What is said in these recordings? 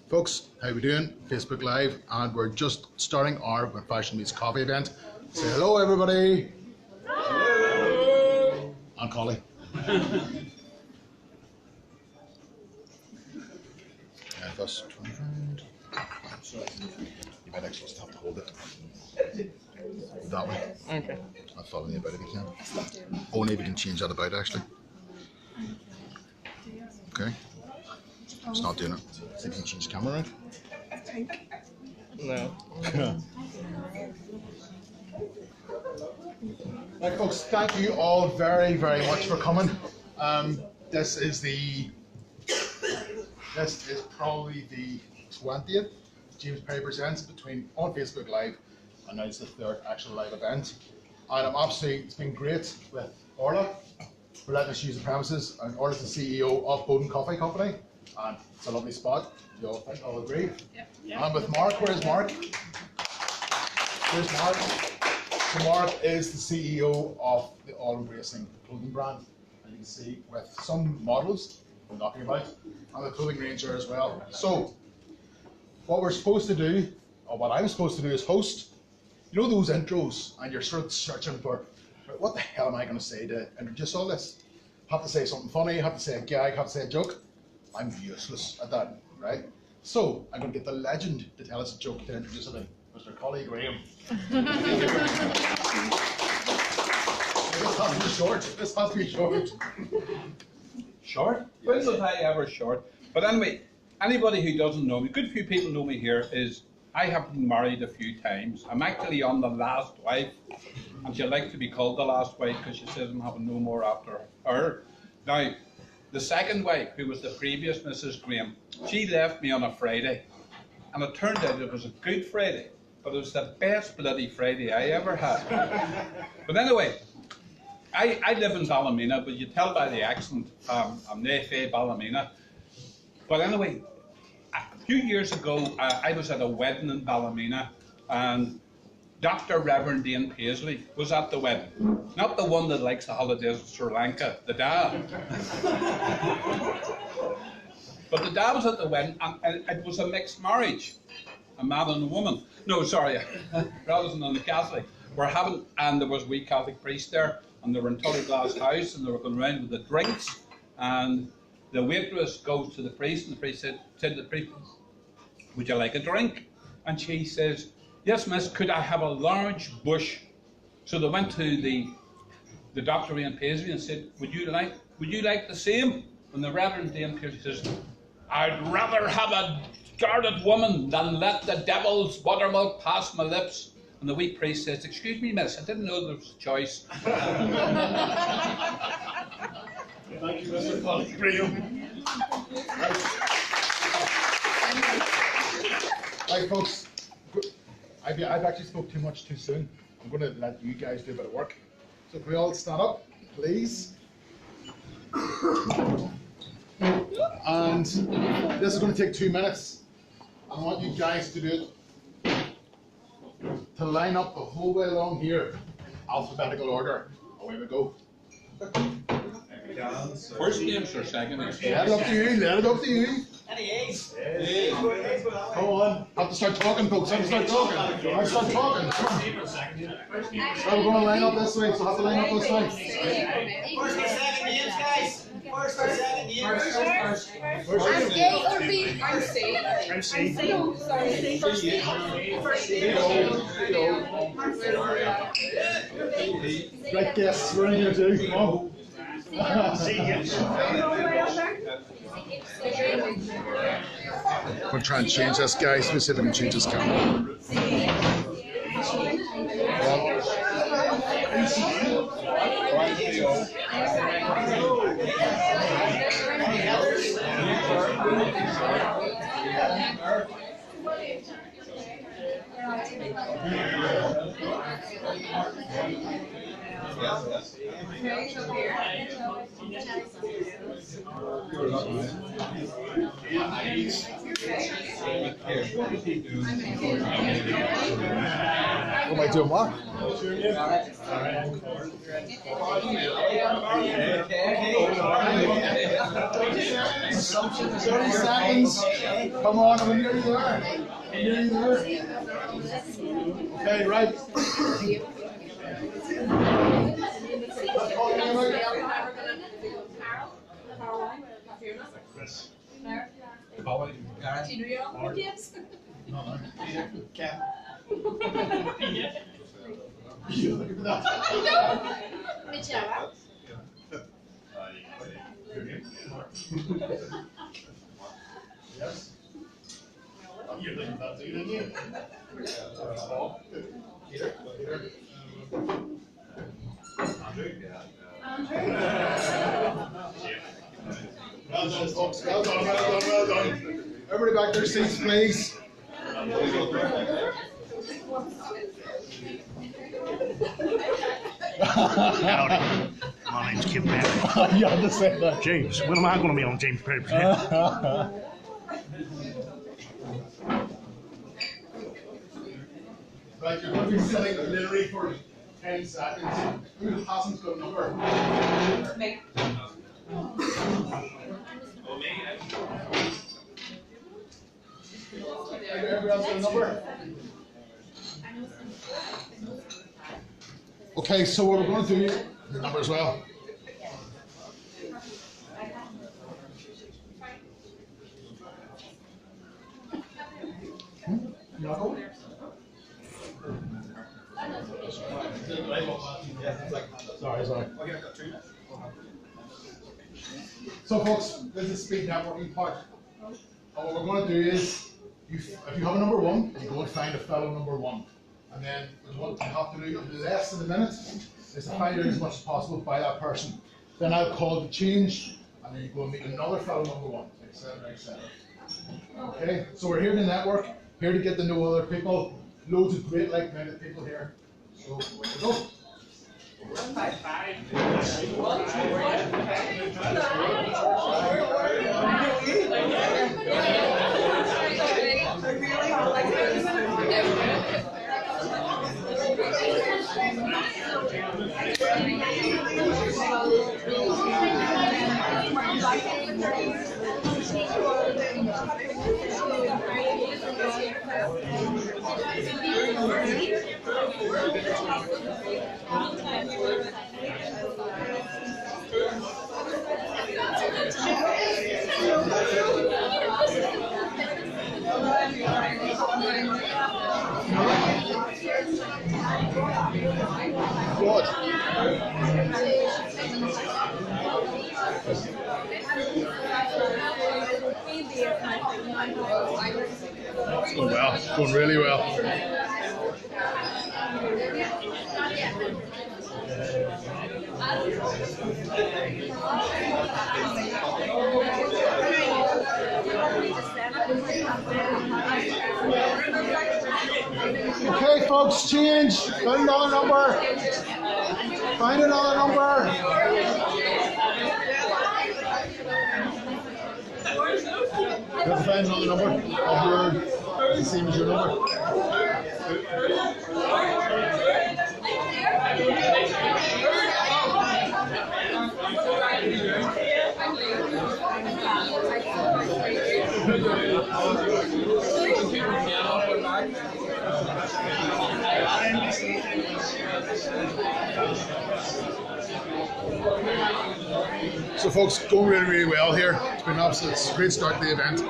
Folks, how we doing? Facebook Live, and we're just starting our When Fashion Meets Coffee event. Say hello, everybody. Hello. And Collie. And us, you might actually just have to hold it that way. Okay. I'll follow you about if you can. Only if you can change that about, actually. Okay. It's not doing it. See if you can change the camera around. No. Right, folks, thank you all very, very much for coming. This is probably the 20th James Perry Presents between on Facebook Live, and now it's the third actual live event. And it's been great with Orla for letting us use the premises. And Orla's the CEO of Boden Coffee Company, and it's a lovely spot. You all think I'll agree? Yep. And with Mark, where's Mark? Where's Mark? So Mark is the CEO of the all-embracing clothing brand, and you can see with some models we're knocking about, and the clothing range there as well. So what we're supposed to do, or what I'm supposed to do, is host. You know those intros, and you're sort of searching for what the hell am I going to say to introduce all this? Have to say something funny, have to say a gag, have to say a joke. I'm useless at that, right? So I'm going to get the legend to tell us a joke to introduce it in, Mr. Collie Graham. This has to be short. This has to be short. Short? When was I ever short? But anyway, anybody who doesn't know me, good few people know me here, is I have been married a few times. I'm actually on the last wife, and she likes to be called the last wife because she says I'm having no more after her. Now, the second wife, who was the previous Mrs. Graham, she left me on a Friday, and it turned out it was a good Friday, but it was the best bloody Friday I ever had. But anyway, I live in Ballymena, but you tell by the accent, I'm nae Ballymena. But anyway, a few years ago, I was at a wedding in Ballymena, and Dr. Reverend Dean Paisley was at the wedding. Not the one that likes the holidays in Sri Lanka, the dad. But the dad was at the wedding, and it was a mixed marriage, a man and a woman. No, sorry, Protestant and the Catholic. And there was a wee Catholic priest there, and they were in Tullyglass House, and they were going around with the drinks, and the waitress goes to the priest, and the priest said to the priest, "Would you like a drink?" And she says, "Yes, miss, could I have a large bush?" So they went to the Dr. Ian Paisley and said, would you like the same? And the Reverend Ian Paisley says, "I'd rather have a guarded woman than let the devil's buttermilk pass my lips." And the wee priest says, "Excuse me, miss, I didn't know there was a choice." Thank you, Mr. Collie Graham. Right, folks. I've actually spoke too much too soon. I'm going to let you guys do a bit of work. So can we all stand up, please? And this is going to take 2 minutes. I want you guys to do it, to line up the whole way along here, alphabetical order. Away we go. First names or second names? Let it up to you, let it up to you. Any A's? Come on. I have to start talking, folks. I have to start talking. I start talking. So we're going to line up this way, so I have to line up this way. First and second names, guys. First and second names. I'm A or B? I'm C. I'm C. No, sorry. First name. Right, guests, we're in here too. Come on. We're going to try and change this, guys. Let me see if I can change this camera. What am I doing, Mark? 30 seconds. Come on, I'm nearly there. I'm nearly there. Okay, right. Yes. You're looking at that too, didn't you? Peter. Well done, folks. Well done, well done, well done. Everybody back to their seats, please. Howdy. My name's Kim Mack. You had to say that. James. When am I going to be on James Papers? Right, you're going to be sitting literally for 10 seconds. Who hasn't got a number? Me. Everybody else got a number? Okay, so what we're going to do, your number as well. Sorry. So folks, this is speed networking part. And what we're going to do is, if you have a number one, you go and find a fellow number one. And then what you have to do in less than a minute is to find out as much as possible by that person. Then I'll call the change, and then you go and meet another fellow number one, etc., etc. Okay, so we're here in the network, here to get to know other people. Loads of great like-minded people here. So away we go. It's going well. It's going really well. Okay, folks, change. Find another number. Find another number. You have to find another number of your, the same as your number. So folks, going really, really well here. It's been absolutely, it's a great start to the event.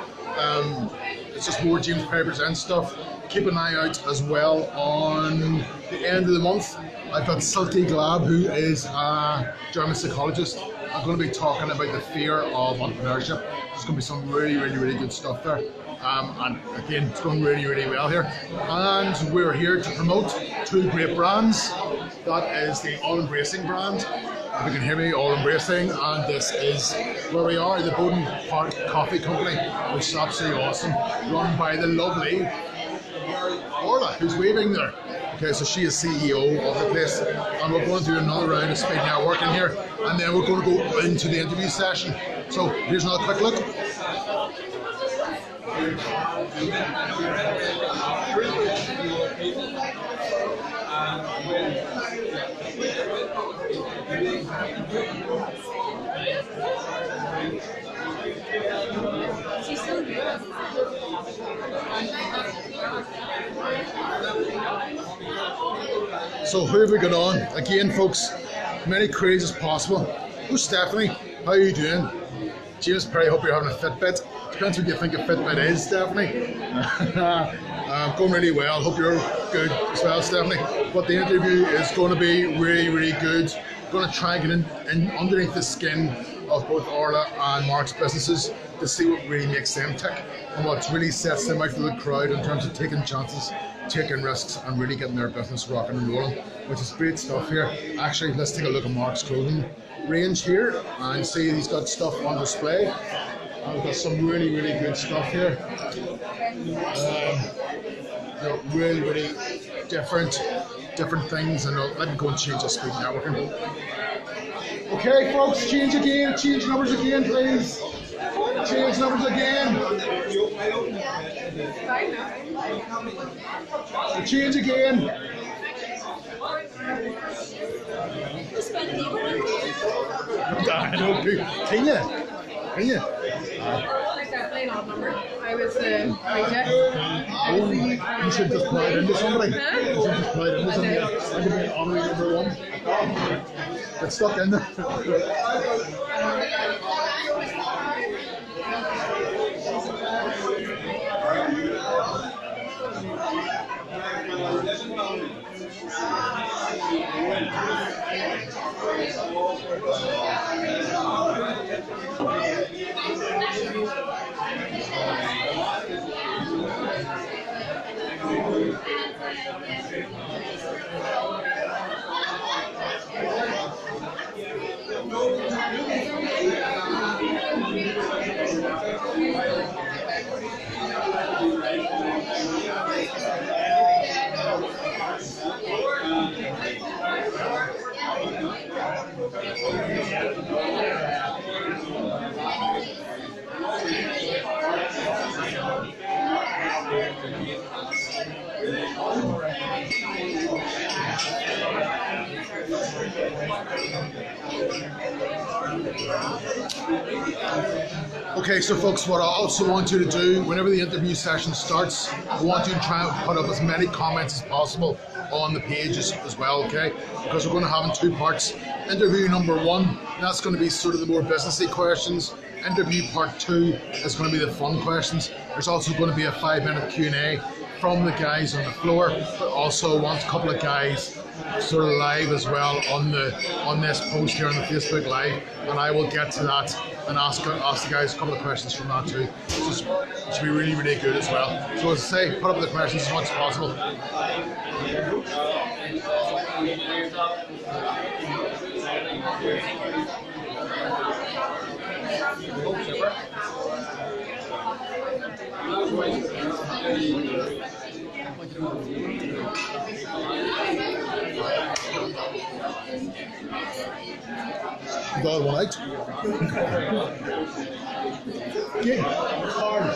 It's just more James Papers and stuff. Keep an eye out as well on the end of the month. I've got Silke Glab, who is a German psychologist. I'm going to be talking about the fear of entrepreneurship. There's going to be some really, really, really good stuff there. And again, it's going really, really well here. And we're here to promote two great brands. That is the All Embracing brand. If you can hear me, All Embracing. And this is where we are, the Boden Coffee Company, which is absolutely awesome. Run by the lovely Orla, who's waving there. Okay, so she is CEO of the place, and we're going to do another round of speed networking here, and then we're going to go into the interview session. So here's another quick look. So who have we got on? Again, folks, many queries as possible. Who's Stephanie? How are you doing? James Perry, hope you're having a Fitbit. Depends what you think a Fitbit is, Stephanie. Going really well. Hope you're good as well, Stephanie. But the interview is going to be really, really good. Going to try and get in underneath the skin of both Orla and Mark's businesses to see what really makes them tick and what really sets them out for the crowd in terms of taking chances, taking risks, and really getting their business rocking and rolling, which is great stuff here. Actually, let's take a look at Mark's clothing range here and see he's got stuff on display. We've got some really, really good stuff here. Really, really different things, and let me go and change the speed networking. Okay, folks, change numbers again, please. Change numbers again. Change again. Can you? Like that plain old number. I was reject. You should just play it into somebody. You should just play it into somebody. I could be honorary number one. Get stuck in there. Okay, so folks, what I also want you to do, whenever the interview session starts, I want you to try and put up as many comments as possible on the pages as well, okay? Because we're going to have in two parts. Interview number one, that's going to be sort of the more businessy questions. Interview part two is going to be the fun questions. There's also going to be a 5-minute Q&A from the guys on the floor, but also want a couple of guys sort of live as well on this post here on the Facebook Live, and I will get to that and ask the guys a couple of questions from that too. Which should be really, really good as well. So as I say, put up the questions as much as possible. Got one out. Get hard.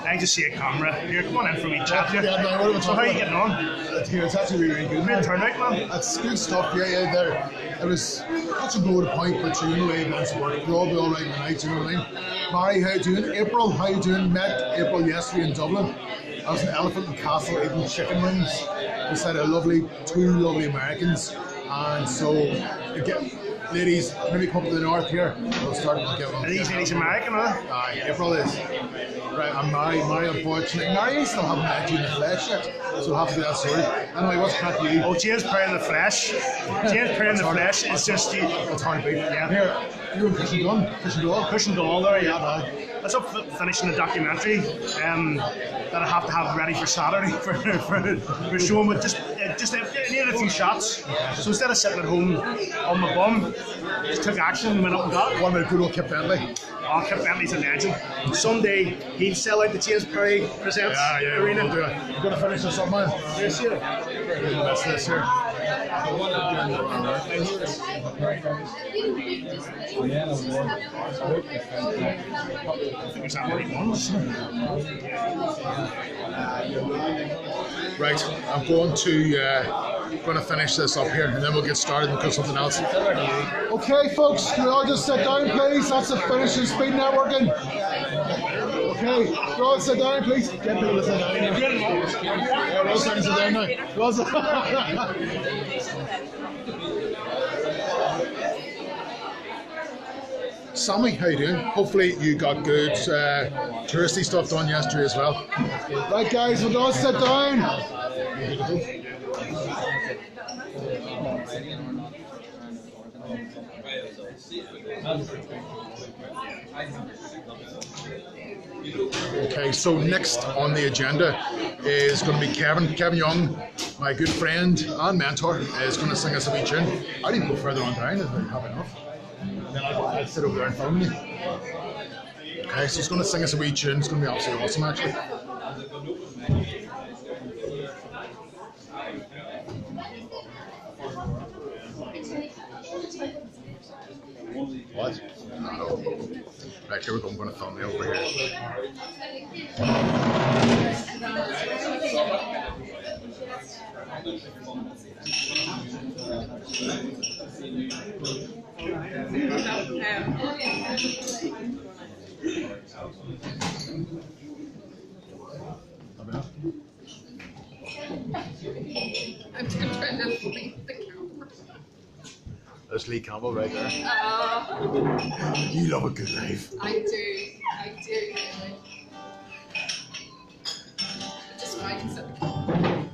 I just see a camera. Here, come on in for a wee chat here. Yeah, no, what So how are you getting on? It's actually really, really good. Good turnout, man. That's good stuff. Yeah. There, it was not to go to the point, but you know, the way events work. We'll all be all right tonight. You know what I mean? Mary, how you doing? April, how you doing? Met April yesterday in Dublin. I was in Elephant and Castle eating chicken wings beside two lovely Americans, and so again, ladies maybe come up to the north here. We'll start to give them. Are these ladies American, are they? April is. Right, I'm Mary, unfortunately. Mary, I still haven't met you in the flesh yet, so we'll have to do that story. Anyway, what's crack you? Oh, James Perry in the flesh. James Perry in the flesh is just you. That's hard to beat. Yeah. Here, you and Christian Dunn. Christian Dunn. Pushing Doll there, yeah. That's up finishing the documentary that I have to have ready for Saturday for showing with just needed a few shots. So instead of sitting at home on my bum, just took action and went up and got it. One with good old Kip Bentley. Oh, Kip Bentley's a legend. Someday he'll sell out the James Perry Presents Arena. We'll do it. We're going to finish this up, man. Yes, yeah. That's this here. Is that what he wants? Right, I'm going to finish this up here, and then we'll get started and cook something else. Okay, folks, can we all just sit down, please? That's the finish of speed networking. Okay, you all sit down, please. Get people to sit down. Yeah, Rose can sit down now. Rose. Sammy, how you doing? Hopefully you got good touristy stuff done yesterday as well. Right, guys, we'll all sit down. Okay, so next on the agenda is going to be Kevin Young, my good friend and mentor, is going to sing us a wee tune. I didn't go further on down if I have enough. And then I'll sit over there and film you. Okay, so he's going to sing us a wee tune. It's going to be absolutely awesome, actually. What? No. Right, here we go. I'm going to film you over here. I'm trying to leave the camera. There's Lee Campbell right there. You love a good life. I do really. Just why I can sit the camera.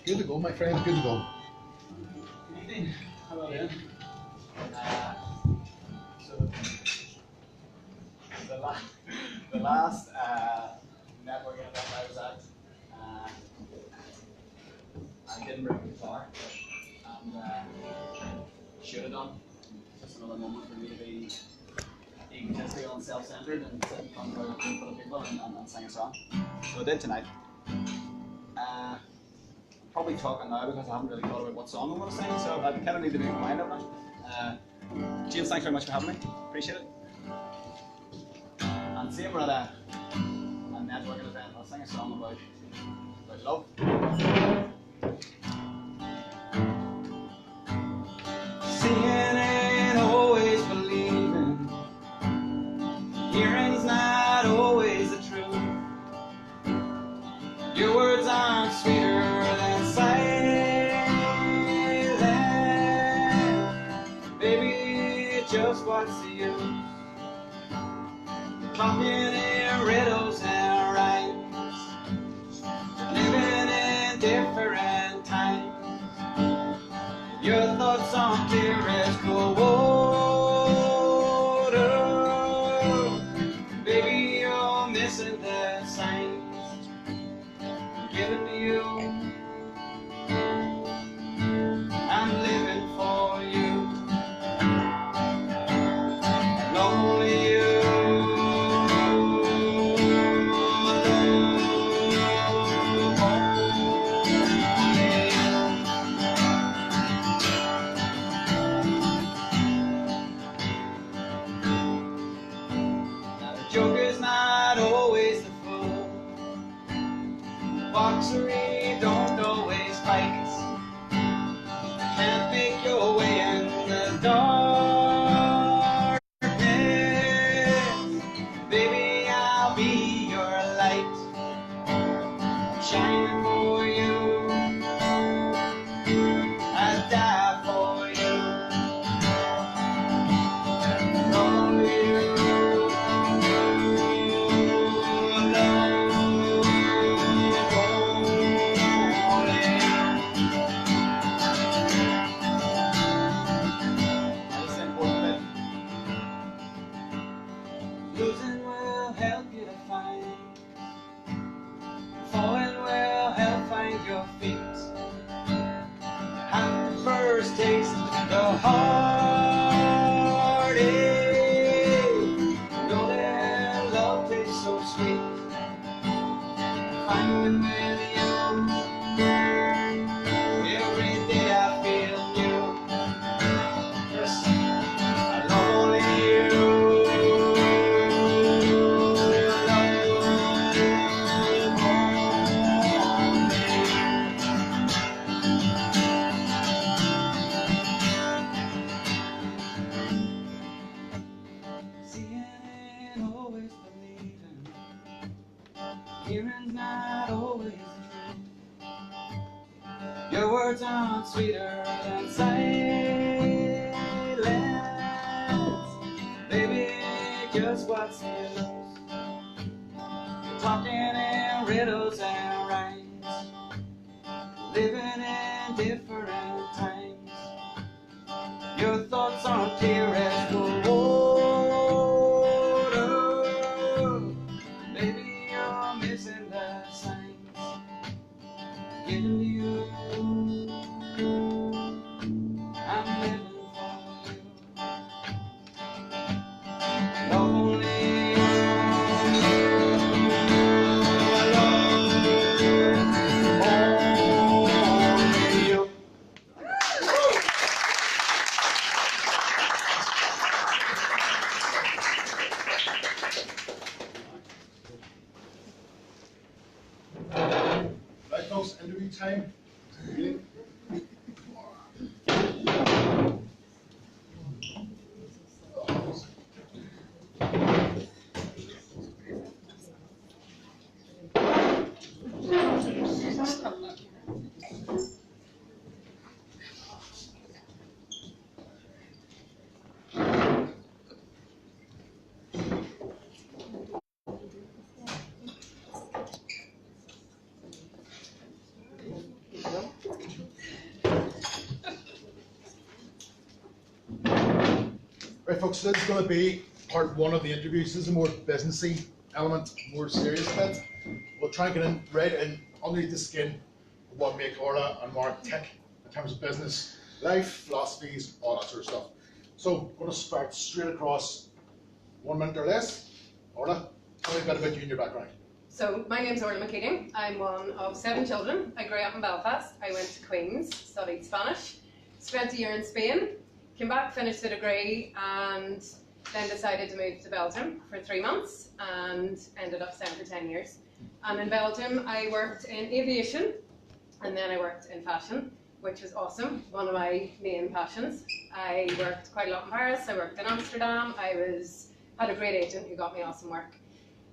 Good to go, my friend. Good to go. Hello there. So the last networking event I was at, I didn't bring a guitar, and should have done. Just another moment for me to be egotistical and self-centered and sit in front of a group of people and sing a song. So I did tonight. Probably talking now because I haven't really thought about what song I'm going to sing, so I kind of need to make my mind up now. James, thanks very much for having me. Appreciate it. And seeing we're at a networking event, I'll sing a song about love. Seeing ain't always believing. Hearing's not always the truth. Your words aren't sweeter than silence. Baby, just what's the use? Talking in riddles and rhymes, living in different times. Your thoughts on clear as cold water. Baby, you're missing the signs I'm giving to you. I'm living for you. Lonely you. The heartache, know that love tastes so sweet. Finding with you, every day I feel new. Yes, I love only you. Seeing ain't always believing. Hearing's not always the truth. Your words aren't sweeter than silence. Baby, just what's the use? You're talking in riddles and rhymes, living in different times. Your thoughts aren't clear as the water. Baby, you're missing the signs. Giving to you, I'm living for you. Love only you. Only you. Right, folks, interview time. Right, folks, so this is going to be part one of the interview. This is a more businessy element, more serious bit. We'll try and get in right in underneath the skin of what make Orla and Mark tick in terms of business, life, philosophies, all that sort of stuff. So I'm going to start straight across 1 minute or less. Orla, tell me a bit about you and your background. So my name's Orla McKeating. I'm one of 7 children. I grew up in Belfast. I went to Queen's, studied Spanish, spent a year in Spain, came back, finished the degree, and then decided to move to Belgium for 3 months and ended up staying for 10 years. And in Belgium, I worked in aviation, and then I worked in fashion, which was awesome, one of my main passions. I worked quite a lot in Paris, I worked in Amsterdam, had a great agent who got me awesome work.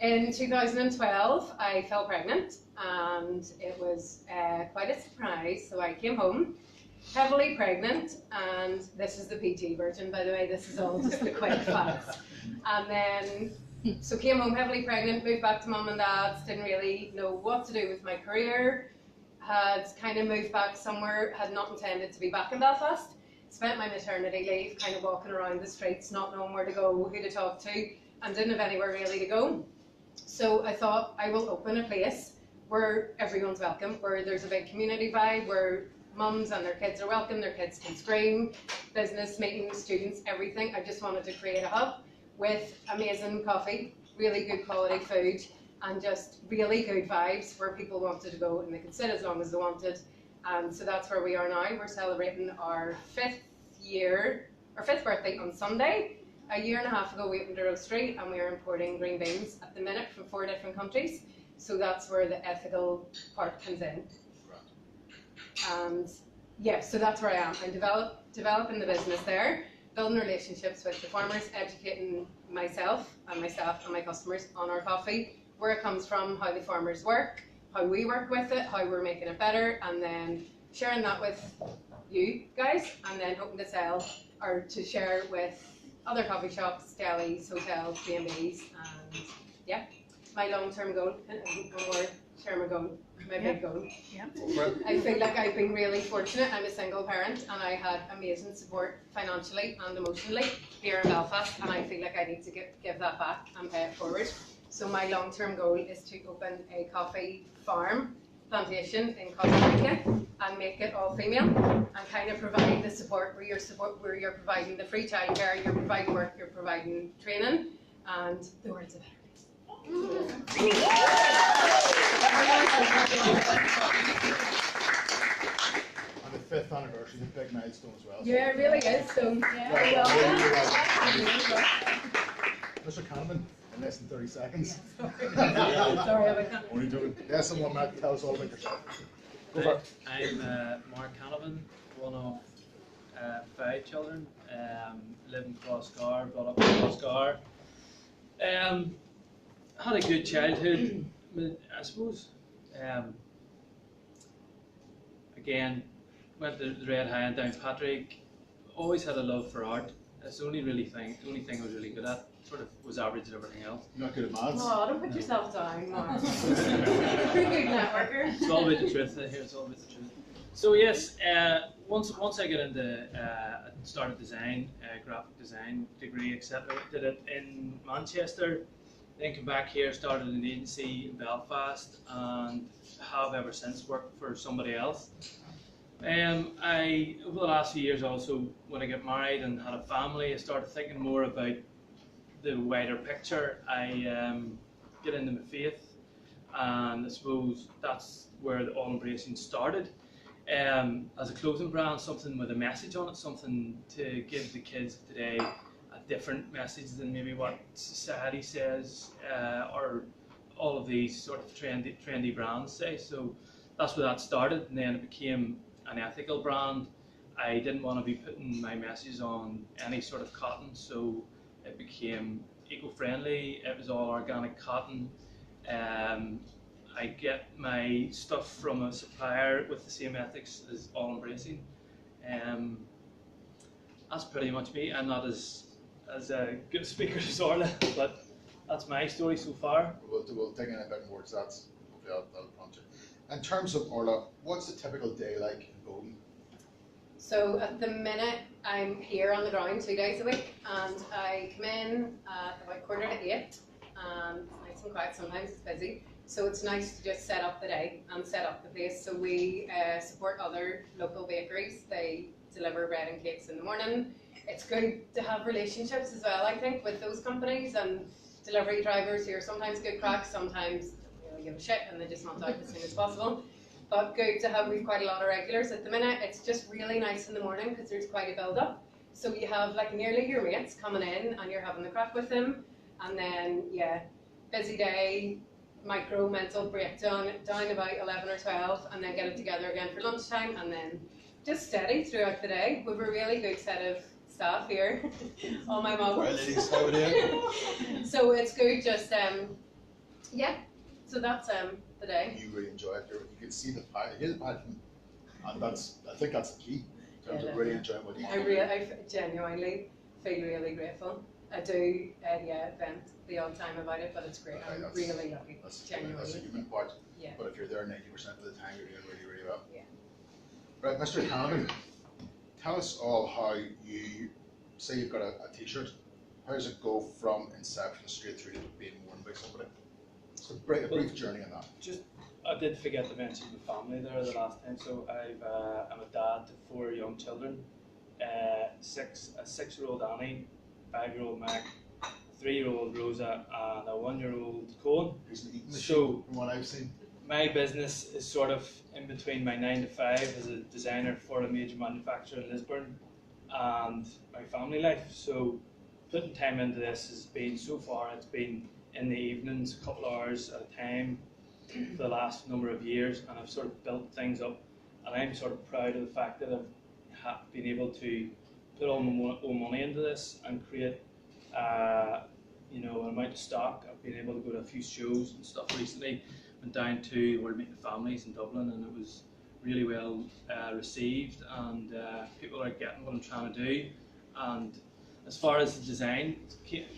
In 2012, I fell pregnant, and it was quite a surprise. So I came home, heavily pregnant, and this is the PG version, by the way, this is all just the quick facts. And then, so came home heavily pregnant, moved back to mum and dad's, didn't really know what to do with my career, had kind of moved back somewhere, had not intended to be back in Belfast, spent my maternity leave kind of walking around the streets, not knowing where to go, who to talk to, and didn't have anywhere really to go. So I thought I will open a place where everyone's welcome, where there's a big community vibe, where mums and their kids are welcome, their kids can scream, business meetings, students, everything. I just wanted to create a hub with amazing coffee, really good quality food, and just really good vibes where people wanted to go and they could sit as long as they wanted. And so that's where we are now. We're celebrating our 5th birthday on Sunday. A year and a half ago we opened a roastery and we are importing green beans at the minute from 4 different countries. So that's where the ethical part comes in. And yeah, so that's where I am. I'm developing the business there, building relationships with the farmers, educating myself and my staff and my customers on our coffee, where it comes from, how the farmers work, how we work with it, how we're making it better, and then sharing that with you guys, and then hoping to sell or to share with other coffee shops, delis, hotels, B&Bs, and yeah, my long-term goal, and one more, share my goal, my big goal. Yeah. I feel like I've been really fortunate. I'm a single parent and I had amazing support financially and emotionally here in Belfast, and I feel like I need to give that back and pay it forward. So my long-term goal is to open a coffee farm plantation in Costa Rica and make it all female and kind of provide the support where you're providing the free childcare, you're providing work, you're providing training, and the world's a better And the 5th anniversary, the big milestone as well. Yeah, it really is. So, Well, Mr. Canavan, in less than 30 seconds. sorry about that. Only joking. Yes, someone might tell us all about yourself. Go for it. I'm Mark Canavan, one of 5 children. Live in Crossgar, brought up in Crossgar. Had a good childhood, I suppose. Again, went to the Red High and Downpatrick. Always had a love for art. That's the only thing I was really good at. Sort of was average at everything else. You're not good at maths. Oh, don't put yourself down, Mark. You're a good networker. It's all about the truth. Here, it's all about the truth. So yes, once I got into started design, graphic design degree, etc. Did it in Manchester. Then came back here, started an agency in Belfast, and have ever since worked for somebody else. Over the last few years also, when I got married and had a family, I started thinking more about the wider picture. I get into my faith, and I suppose that's where the All Embracing started. As a clothing brand, something with a message on it, something to give the kids of today a different message than maybe what society says, or all of these sort of trendy brands say. So that's where that started, and then it became an ethical brand. I didn't want to be putting my messages on any sort of cotton, so it became eco-friendly. It was all organic cotton. I get my stuff from a supplier with the same ethics as All Embracing. That's pretty much me. I'm not as a good speaker as Orla, but that's my story so far. We'll dig in a bit more, so that's hopefully that'll prompt you. In terms of Orla, what's a typical day like in Boden? So at the minute, I'm here on the ground 2 days a week, and I come in at about 7:45, and it's nice and quiet. Sometimes it's busy, so it's nice to just set up the day and set up the place. So we support other local bakeries. They deliver bread and cakes in the morning. It's good to have relationships as well, I think, with those companies and delivery drivers who are sometimes good cracks, sometimes don't really give a shit and they just want out as soon as possible. But good to have, we've quite a lot of regulars at the minute. It's just really nice in the morning because there's quite a build up. So you have like nearly your mates coming in and you're having the crack with them. And then, yeah, busy day, micro mental breakdown, down about 11 or 12, and then get it together again for lunchtime, and then just steady throughout the day. We have a really good set of staff here, all my models. Well, ladies, how are you? So it's good, just, yeah, so that's the day. You really enjoy it. You can see the passion, and I think that's the key in terms of really enjoying what you do. I genuinely feel really grateful. I do, vent the odd time about it, but it's great. I'm really lucky, genuinely. That's the human part. Yeah. But if you're there 90% of the time, you're doing really, really well. Yeah. Right, Mr. Canavan, tell us all how you say you've got a t-shirt. How does it go from inception straight through to being worn by somebody? So a brief journey on that. I did forget to mention the family there the last time. So I'm a dad to 4 young children, a 6-year-old Annie, 5-year-old Mac, 3-year-old Rosa, and a 1-year-old Cohen. Who's eating the So- sheep, from what I've seen. My business is sort of in between my 9 to 5 as a designer for a major manufacturer in Lisburn and my family life. So putting time into this has been, so far, it's been in the evenings, a couple hours at a time for the last number of years, and I've sort of built things up, and I'm sort of proud of the fact that I've been able to put all my own money into this and create an amount of stock. I've been able to go to a few shows and stuff recently. Went down to World Meeting of Families in Dublin, and it was really well received, and people are getting what I'm trying to do. And as far as the design,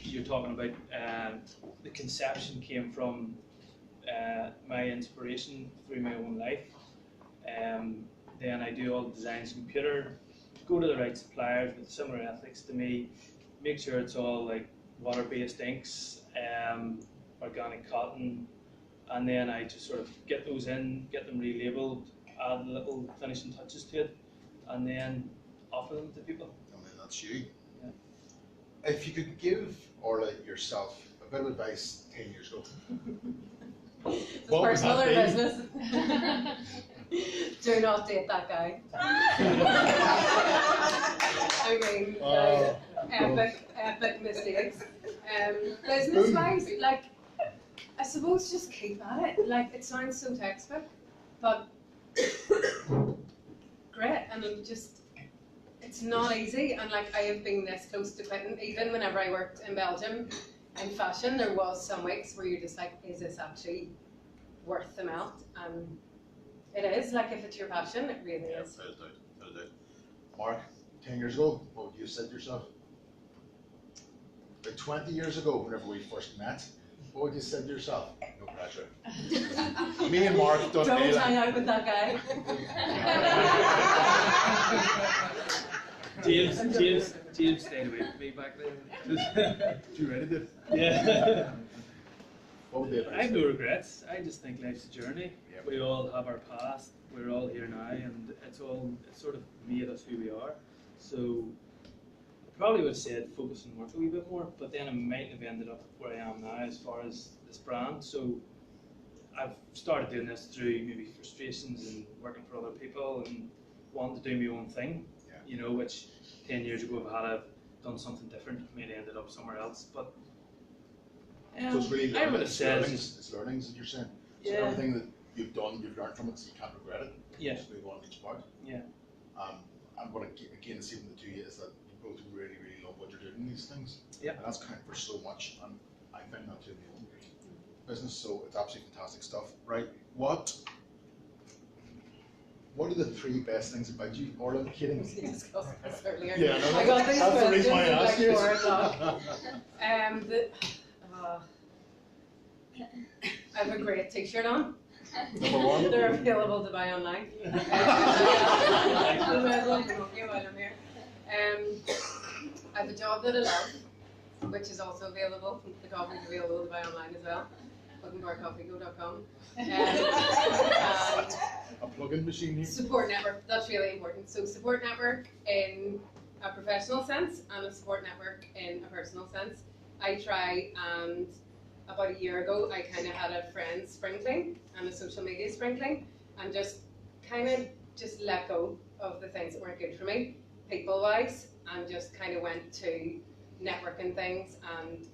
you're talking about, the conception came from my inspiration through my own life. Then I do all the designs computer, go to the right suppliers with similar ethics to me, make sure it's all like water-based inks, organic cotton, and then I just sort of get those in, get them relabeled, add little finishing touches to it, and then offer them to people. I mean, that's you. Yeah. If you could give Orla yourself a bit of advice 10 years ago, It's what would personal that or be? business. Do not date that guy. I mean, epic mistakes. Business wise, like, I suppose just keep at it. Like, it sounds so textbook, but great. And I'm just, it's not easy. And like, I have been this close to quitting. Even whenever I worked in Belgium in fashion, there was some weeks where you're just like, is this actually worth the melt? And it is, like, if it's your passion, it really is. Without a doubt. Mark, 10 years ago, what would you have said to yourself? About 20 years ago, whenever we first met, what would you have said to yourself? No pressure. Me and Mark done Don't A-line. hang out with that guy. James stayed away from me back then. You ready to? Yeah. What would they I have no regrets. I just think life's a journey. Yeah. We all have our past. We're all here now, and it's sort of made us who we are. So I probably would have said focus and work a wee bit more, but then I mightn't have ended up where I am now as far as this brand. So I've started doing this through maybe frustrations and working for other people and wanting to do my own thing. Yeah. You know, which 10 years ago, if I had done something different, I may have ended up somewhere else. But So it's really I would have it's said, learnings, it's learnings that you're saying. So Yeah. everything that you've done, you've learned from it, so you can't regret it. Yeah. Just move on each part. Yeah. And what again, see from the two of you is that you both really, really love what you're doing in these things. Yeah. And that's counting for so much. And I find that too in my own business. So it's absolutely fantastic stuff. Right. What are the three best things about you, Orla McKeating? We discussed this earlier. Yeah, no, I got these that's the reason why I questions asked you. I have a great t-shirt on. Number one. They're available to buy online. I might as well promote you while I'm here. I have a job that I love, which is also available. The coffee is available to buy online as well. BodenCoffeeCo.com. A plug-in machine here. Support network, that's really important. So support network in a professional sense and a support network in a personal sense. I try, and about a year ago I kind of had a friend's sprinkling and a social media sprinkling, and just kind of just let go of the things that weren't good for me, people wise, and just kind of went to networking things and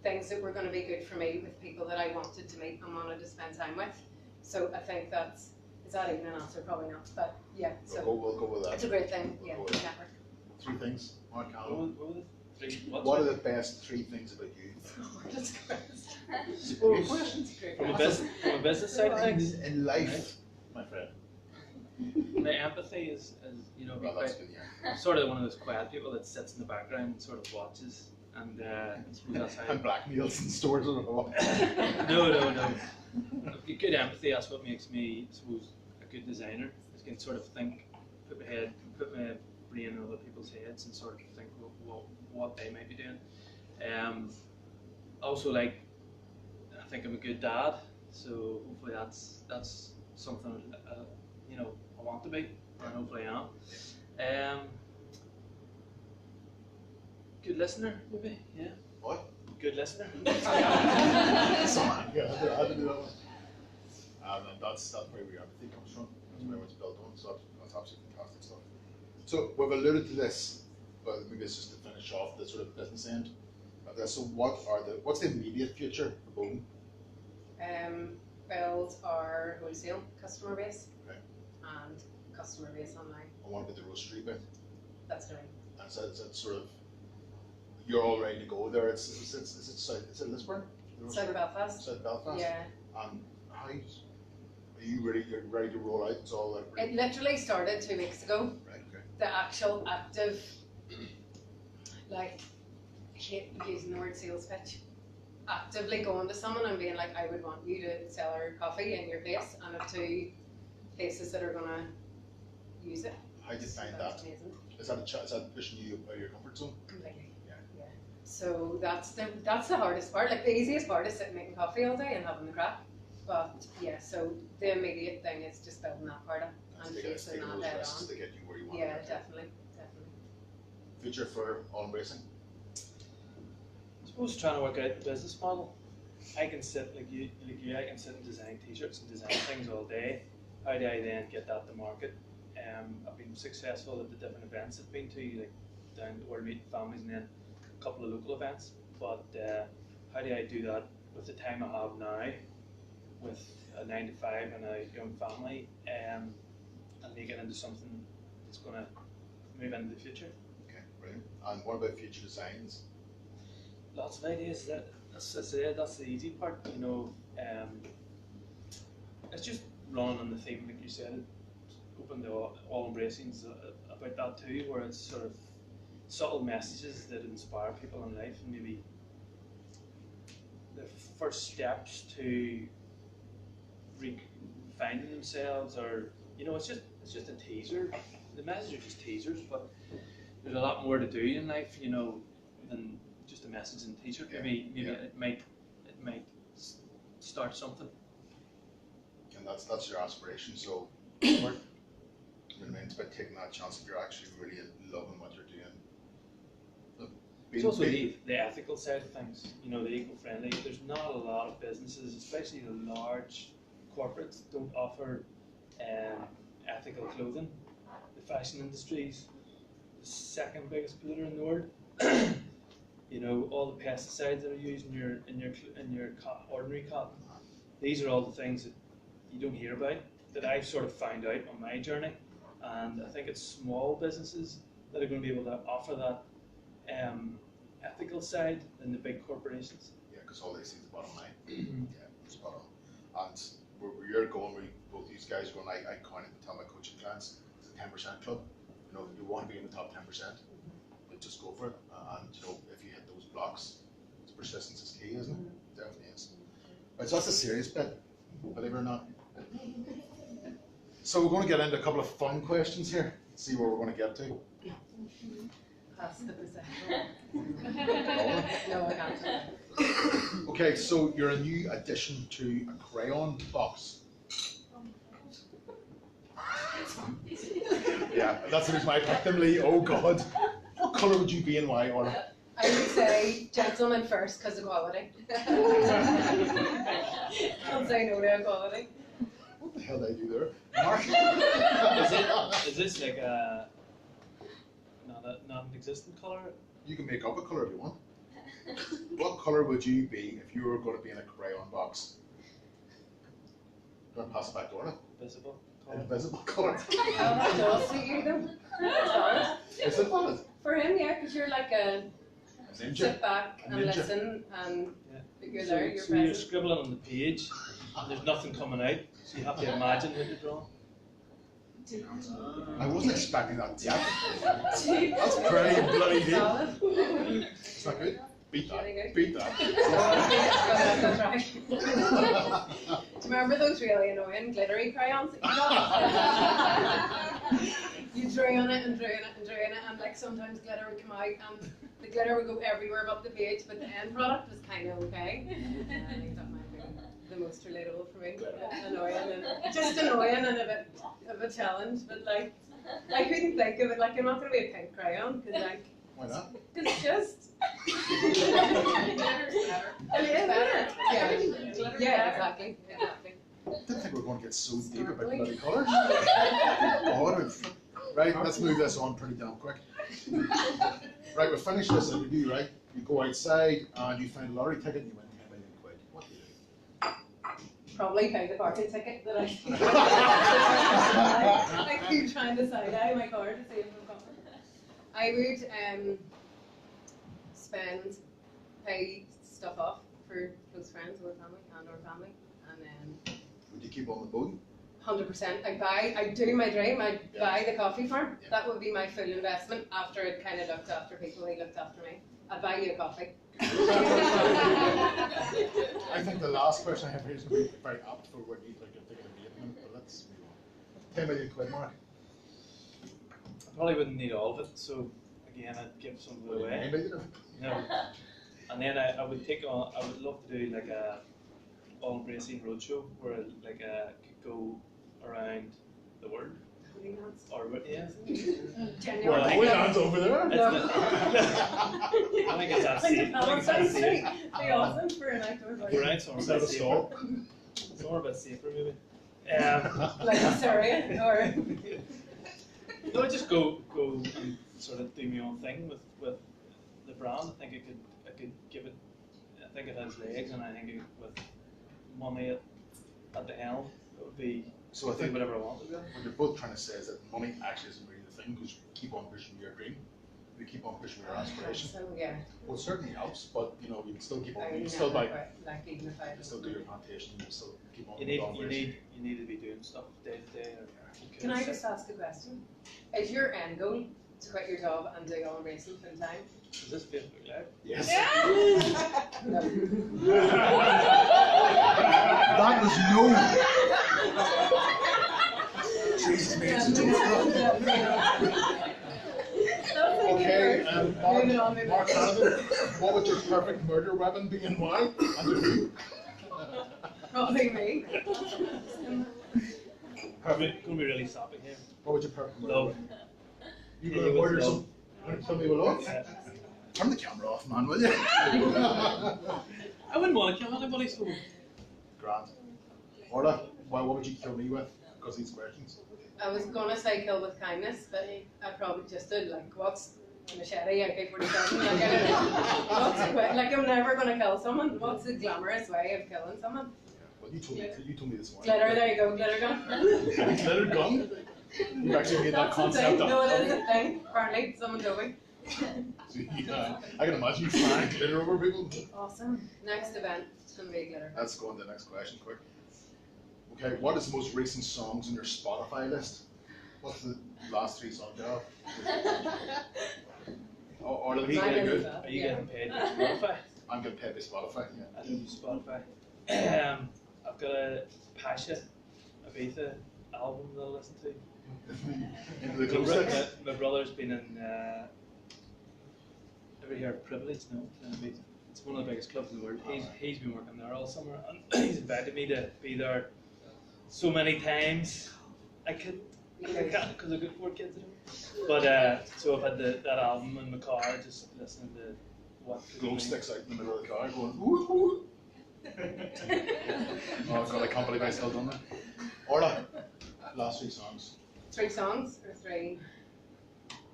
things that were going to be good for me with people that I wanted to meet and wanted to spend time with. So I think is that even an answer? Probably not, but yeah. So We'll go with that. it's a great thing, We'll yeah, go with that. network. Three things, Mark What Canavan. were the three? What are the best three things about you? That's great. Great questions. From a business side of things, In life, my friend. my empathy is you know, Well, that's good, yeah. I'm sort of one of those quiet people that sits in the background and sort of watches, and I suppose that's how. And blackmails in stores or what? No. Good empathy. That's what makes me, I suppose, a good designer. I can sort of think, put my brain in other people's heads, and sort of think what they might be doing. Also, like, I think I'm a good dad, so hopefully that's something you know, I want to be, and hopefully I am. Good listener, maybe, yeah. What? Good listener. Yeah, I had to do that one. And that's where your empathy comes from. That's where it's built on. So that's absolutely fantastic stuff. So we've alluded to this, but maybe it's just to finish off the sort of business end of this. So what's the immediate future for Boden? Build our wholesale customer base, Okay. and customer base online. I want to be the roastery bit. That's doing. And so it's sort of, you're all ready to go there. It's Lisburn? South of Belfast. South Belfast? Yeah. And how, you're ready to roll out? It's all like, It literally started 2 weeks ago. right, okay. The actual active, like, I hate using the word sales pitch. Actively going to someone and being like, I would want you to sell our coffee in your place, and have two places that are gonna use it. How do you find That's that? amazing. Is that pushing you out of your comfort zone? Completely. Yeah. So that's the hardest part. Like, the easiest part is sitting making coffee all day and having the crack. But yeah, so the immediate thing is just building that part of and They get facing taking that those head risks on. to get you where you want Yeah, to get. definitely. Future for all racing. I suppose trying to work out the business model. I can sit like you, I can sit and design t-shirts and design things all day. How do I then get that to market? I've been successful at the different events I've been to, like down to World Meeting Families and then a couple of local events. But how do I do that with the time I have now, with a 9 to 5 and a young family, and make it into something that's going to move into the future? Okay, brilliant. And what about future designs? Lots of ideas. That's the easy part, you know. It's just running on the theme, like you said, open to all embracing's about that too, where it's sort of subtle messages that inspire people in life, and maybe the first steps to finding themselves, or you know, it's just a teaser. The messages are just teasers, but there's a lot more to do in life, you know, than just a message in a t-shirt. Maybe it might start something. And that's your aspiration. So, you know what I mean? It's about taking that chance if you're actually really loving what you're doing. Look, It's also the ethical side of things, you know, the eco-friendly. There's not a lot of businesses, especially the large corporates, don't offer ethical clothing. The fashion industry's the second biggest polluter in the world. You know, all the pesticides that are used in your ordinary cotton. These are all the things that you don't hear about, that I've sort of found out on my journey. And I think it's small businesses that are going to be able to offer that ethical side than the big corporations. Yeah, because all they see is the bottom line. Yeah, spot on. And where you're going, both these guys are going, I coin it and tell my coaching clients, it's a 10% club. You know, you want to be in the top 10%, but just go for it. And you know, if you hit those blocks, persistence is key, isn't it? Definitely is. Right, so that's a serious bit, believe it or not. So we're going to get into a couple of fun questions here. See where we're going to get to. Pass the perception. No, I can't. Okay, so you're a new addition to a crayon box. Yeah, that's the reason why I picked them, Lee. Oh God. What colour would you be and why, Orla? I would say gentleman first because of quality. I'll say no to equality. What the hell did I do there? Mark? Is this like a not an existent colour? You can make up a colour if you want. What colour would you be if you were going to be in a crayon box? Do you want to pass it back to Orla? Visible colour. Invisible colour. Oh, that does suit you though. That's valid. Is it valid? For him, yeah, because you're like a Ninja. sit back A and ninja. listen and you're So, there, you're so you're present. scribbling on the page, and there's nothing coming out, so you have to imagine what you're drawing. I wasn't expecting that yet. That's pretty bloody deep. Solid. It's not good. Beat that. Really good. Beat that. That's right. Do you remember those really annoying glittery crayons that you got? You drew on it and drew on it and drew on it, and like sometimes glitter would come out and the glitter would go everywhere above the page, but the end product was kind of okay. I think that might be the most relatable for me. Annoying and just annoying and a bit of a challenge, but like I couldn't think of it. Like I'm not going to be a pink crayon because like. Why not? Because it's just. Glitter's better. Yeah, Glitter's yeah, better. exactly. I didn't think we were going to get so deep about bloody colours. Oh, right, let's move this on pretty damn quick. Right, we'll finish this interview, right? You go outside and you find a lottery ticket and you win 10 million quid. What do you do? Probably pay the parking ticket that I keep trying to side-eye my car to see if I've got it. I would pay stuff off for close friends or family, and then Would you keep on the Boden? 100%. I do my dream. I Yeah. buy the coffee farm. Yeah. That would be my full investment after it kind of looked after people who looked after me. I'd buy you a coffee. I think the last question I have here is going to be very apt for what you think of thinking of Vietnam, but let's move on. 10 million quid, Mark. I probably wouldn't need all of it, so again, I'd give some of it away. Million of it? No. And then I would take on. I would love to do like a all-embracing roadshow where like could go around the world. Or yeah. Well, I the hands over there. I think it's that safe. I think it's that safe. Be awesome for an outdoor We're out somewhere Set a a bit stall. safer. Somewhere a bit safer maybe. Like Syria or No, I just go and sort of do my own thing with the brand. I think I could give it. I think it has legs, and I think with money at the helm, it would be. So I do think whatever I want to do. what you're both trying to say is that money actually isn't really the thing, because you keep on pushing your dream, you keep on pushing your aspiration. so yeah. Well, it certainly helps, but you know, you can still keep on, I you can never still buy, quite, like even if I you can still do your plantation, you can still keep on. You need to be doing stuff day to day. Or Can I just ask a question? Is your end goal to quit your job and do all racing full time? Is this Facebook Live? Yes. No. That was no. Jesus, okay, Mark Canavan, what would your perfect murder weapon be and why? And to who? Probably me. Perfect. Gonna be really soppy here. What would your perfect murder Love. weapon? You Yeah, gonna with murder love. somebody with love? Yeah. Turn the camera off, man, will you? I wouldn't want to kill anybody, so. Grant. Orla, what would you kill me with? Because these questions. I was gonna say kill with kindness, but I probably just did like what's a machete, AK-47, like I don't know. What's like I'm never gonna kill someone. What's the glamorous way of killing someone? Well, you told me this morning. Glitter, there you go, glitter gun. Glitter gun? You've actually made that That's the concept thing. up. No, it is a thing. Apparently, someone told me. Yeah, I can imagine you flying glitter over people. Awesome. Next event, it's gonna be glitter. Let's go on to the next question quick. Okay, what is the most recent songs on your Spotify list? What's the last 3 songs you have? Or are Are they you Mine really is good? that. Are you Yeah. getting paid by Spotify? I'm getting paid by Spotify, yeah. I don't use Spotify. I've got a Pasha Ibiza album that I listen to. Into the glow sticks. My brother's been in. Ever heard of Privilege? No, in Ibiza. It's one of the biggest clubs in the world. He's been working there all summer, and he's invited me to be there so many times. I can't because I've got 4 kids at home. But so I've had that album in my car, just listening to what. Glow sticks out in the middle of the car going, woo woo. Oh god, I can't believe I still done that. Orla, last 3 songs. 3 songs or 3?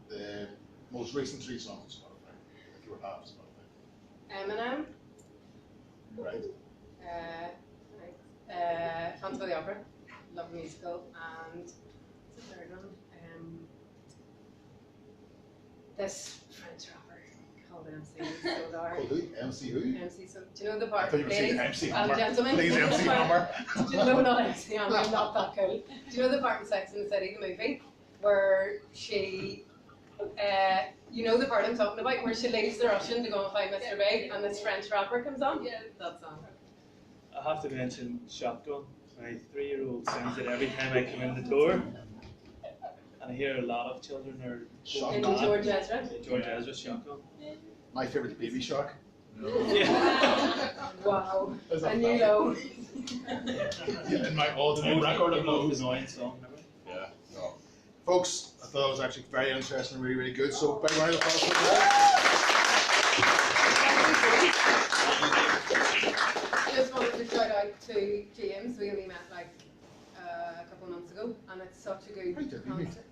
The most recent 3 songs on Spotify. If you were half Spotify. Eminem. Right. Phantom of the Opera. Love the musical. And what's the third one? This French rapper called MC Solar. Called who? MC who? MC So. Do you know the I part? thought you were saying ladies MC and Hammer. gentlemen. Please, MC Hammer. No, not MC Hammer. I'm not that cool. Do you know the part in Sex and the City, the movie, where she, you know the part I'm talking about, where she leaves the Russian to go and find Mr. Big, and this French rapper comes on? Yeah. That song. I have to mention Shotgun. My 3-year-old sings it every time I come in the door. And I hear a lot of children are Shotgun. In George Ezra. George Ezra Shotgun. My favourite Baby Shark. Yeah. Wow. Is that And you bad? know. Yeah, in my all-time record of the most those. annoying song ever. Yeah. No. Folks, I thought it was actually very interesting and really, really good. So, big round of applause for that. Just wanted to shout out to James. We only met like a couple of months ago, and it's such a good Right, did we meet? concert.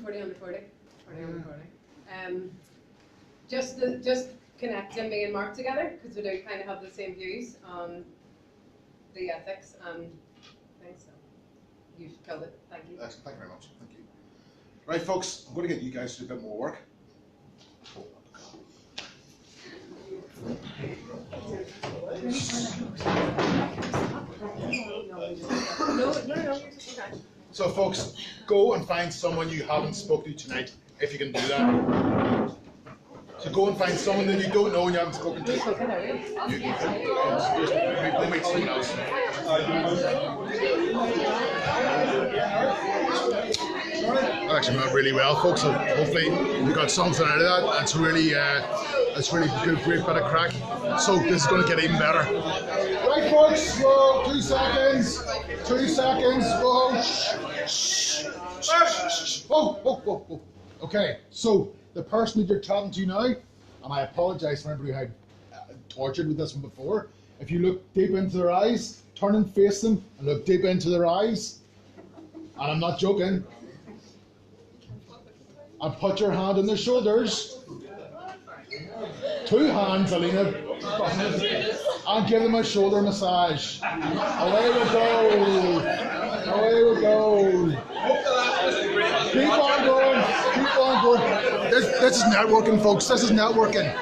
40 under 40. 40 under 40. Just connecting me and Mark together, because we do kind of have the same views on the ethics and things. So you've killed it. Thank you. Excellent. Thank you very much. Thank you. Right, folks, I'm going to get you guys to do a bit more work. No, you're just okay. So, folks, go and find someone you haven't spoken to tonight, if you can do that. So go and find someone that you don't know and you haven't spoken to. Okay, there we go. Go meet someone else. That actually went really well, folks. So hopefully we got something out of that. It's really good, great bit of crack. So this is going to get even better. Right, Right, folks, whoa, 2 seconds. 2 seconds, whoa. Whoa, whoa, whoa, whoa. Okay, so the person that you're chatting to now, and I apologize for everybody who had tortured with this one before. If you look deep into their eyes, turn and face them, and look deep into their eyes, and I'm not joking, and put your hand on their shoulders. 2 hands, Alina, and give them a shoulder massage. Away we go. Away we go. Keep on going. Keep on going. This is networking, folks. This is networking.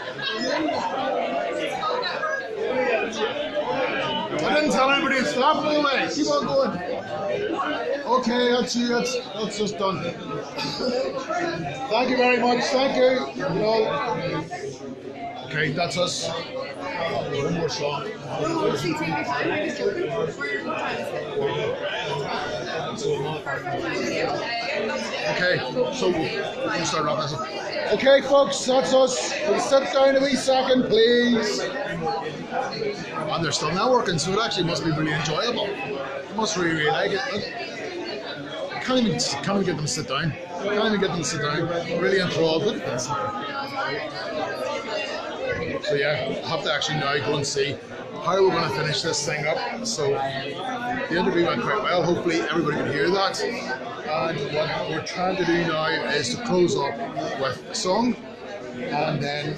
I didn't tell anybody to stop, by the way. Keep on going. Okay, that's you. That's just done. Thank you very much. Thank you. Okay, that's us. One more song. Okay, so we'll start wrapping this up. Okay, folks, that's us. We'll sit down a wee second, please. And they're still networking, so it actually must be really enjoyable. I must really, really like it. I can't even get them to sit down. Really enthralled with this. So yeah, I have to actually now go and see how we're going to finish this thing up. So the interview went quite well. Hopefully everybody could hear that. And what we're trying to do now is to close up with a song, and then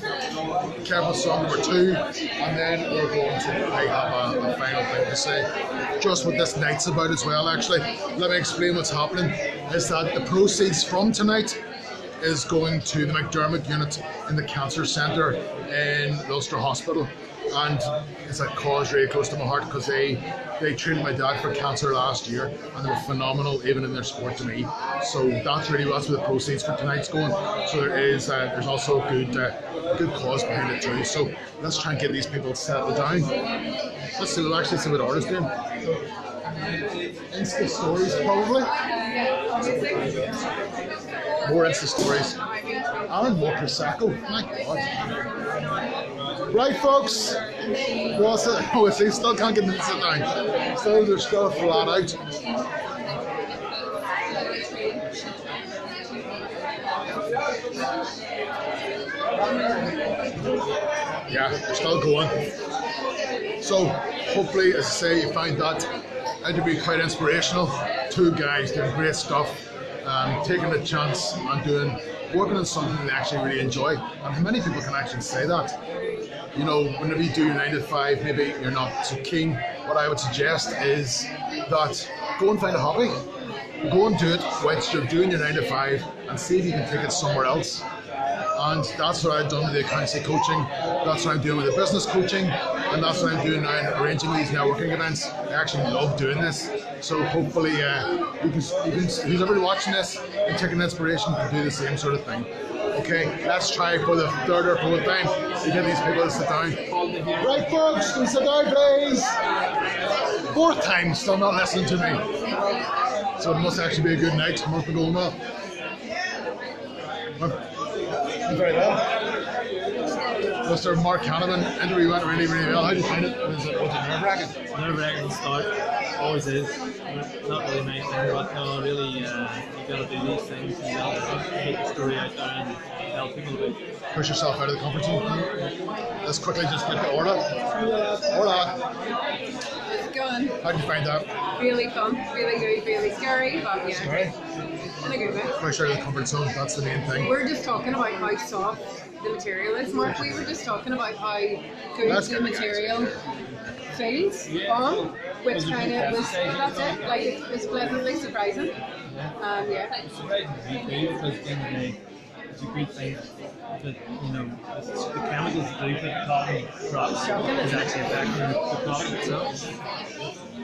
careful song number 2, and then we're going to have a final thing to say. Just what this night's about as well, actually. Let me explain what's happening. Is that the proceeds from tonight is going to the MacDermott unit in the Cancer Centre in the Ulster Hospital, and it's a cause really close to my heart because they treated my dad for cancer last year, and they were phenomenal even in their support to me. So that's really where the proceeds for tonight's going. So there's also a good cause behind it too. So let's try and get these people settled down. Let's see. We'll actually see what Orla's doing. Insta stories probably. More Insta stories. And more Prosecco. My God. Right, folks. Oh, see, still can't get them to sit down. So they're still flat out. Yeah, they're still going. So, hopefully, as I say, you find that interview quite inspirational. 2 guys doing great stuff. Taking a chance on working on something they actually really enjoy. And many people can actually say that. You know, whenever you do your 9 to 5, maybe you're not so keen. What I would suggest is that go and find a hobby. Go and do it whilst you're doing your 9 to 5 and see if you can take it somewhere else. And that's what I've done with the accountancy coaching. That's what I'm doing with the business coaching. And that's what I'm doing now, arranging these networking events. I actually love doing this. So hopefully, who's ever watching this and taking inspiration can do the same sort of thing. Okay, let's try for the 3rd or 4th time to get these people to sit down. Right, folks, can you sit down, please? 4th time, still not listening to me. So it must actually be a good night. It must be going well. Very well. Mr. Mark Canavan, interview went really, really well. How did you find it? Was it nerve-wracking? Nerve-wracking start, always is. Not really my thing, but no, really, you gotta do these things. You gotta get the story out there and tell people about it. Push yourself out of the comfort zone. Let's quickly just get to Orla. Orla. How's it going? How did you find that? Really fun, really good, really scary, but yeah. Scary? In a good way. Push out of the comfort zone, that's the main thing. We're just talking about how soft the material is, Mark. We were just talking about how good the material feels on, which kind of was, that's it, like it was pleasantly surprising. Yeah. It's surprising to me too, because at the end of the day, it's a good thing that, you know, the chemicals that they put cotton crops is actually affecting the product itself.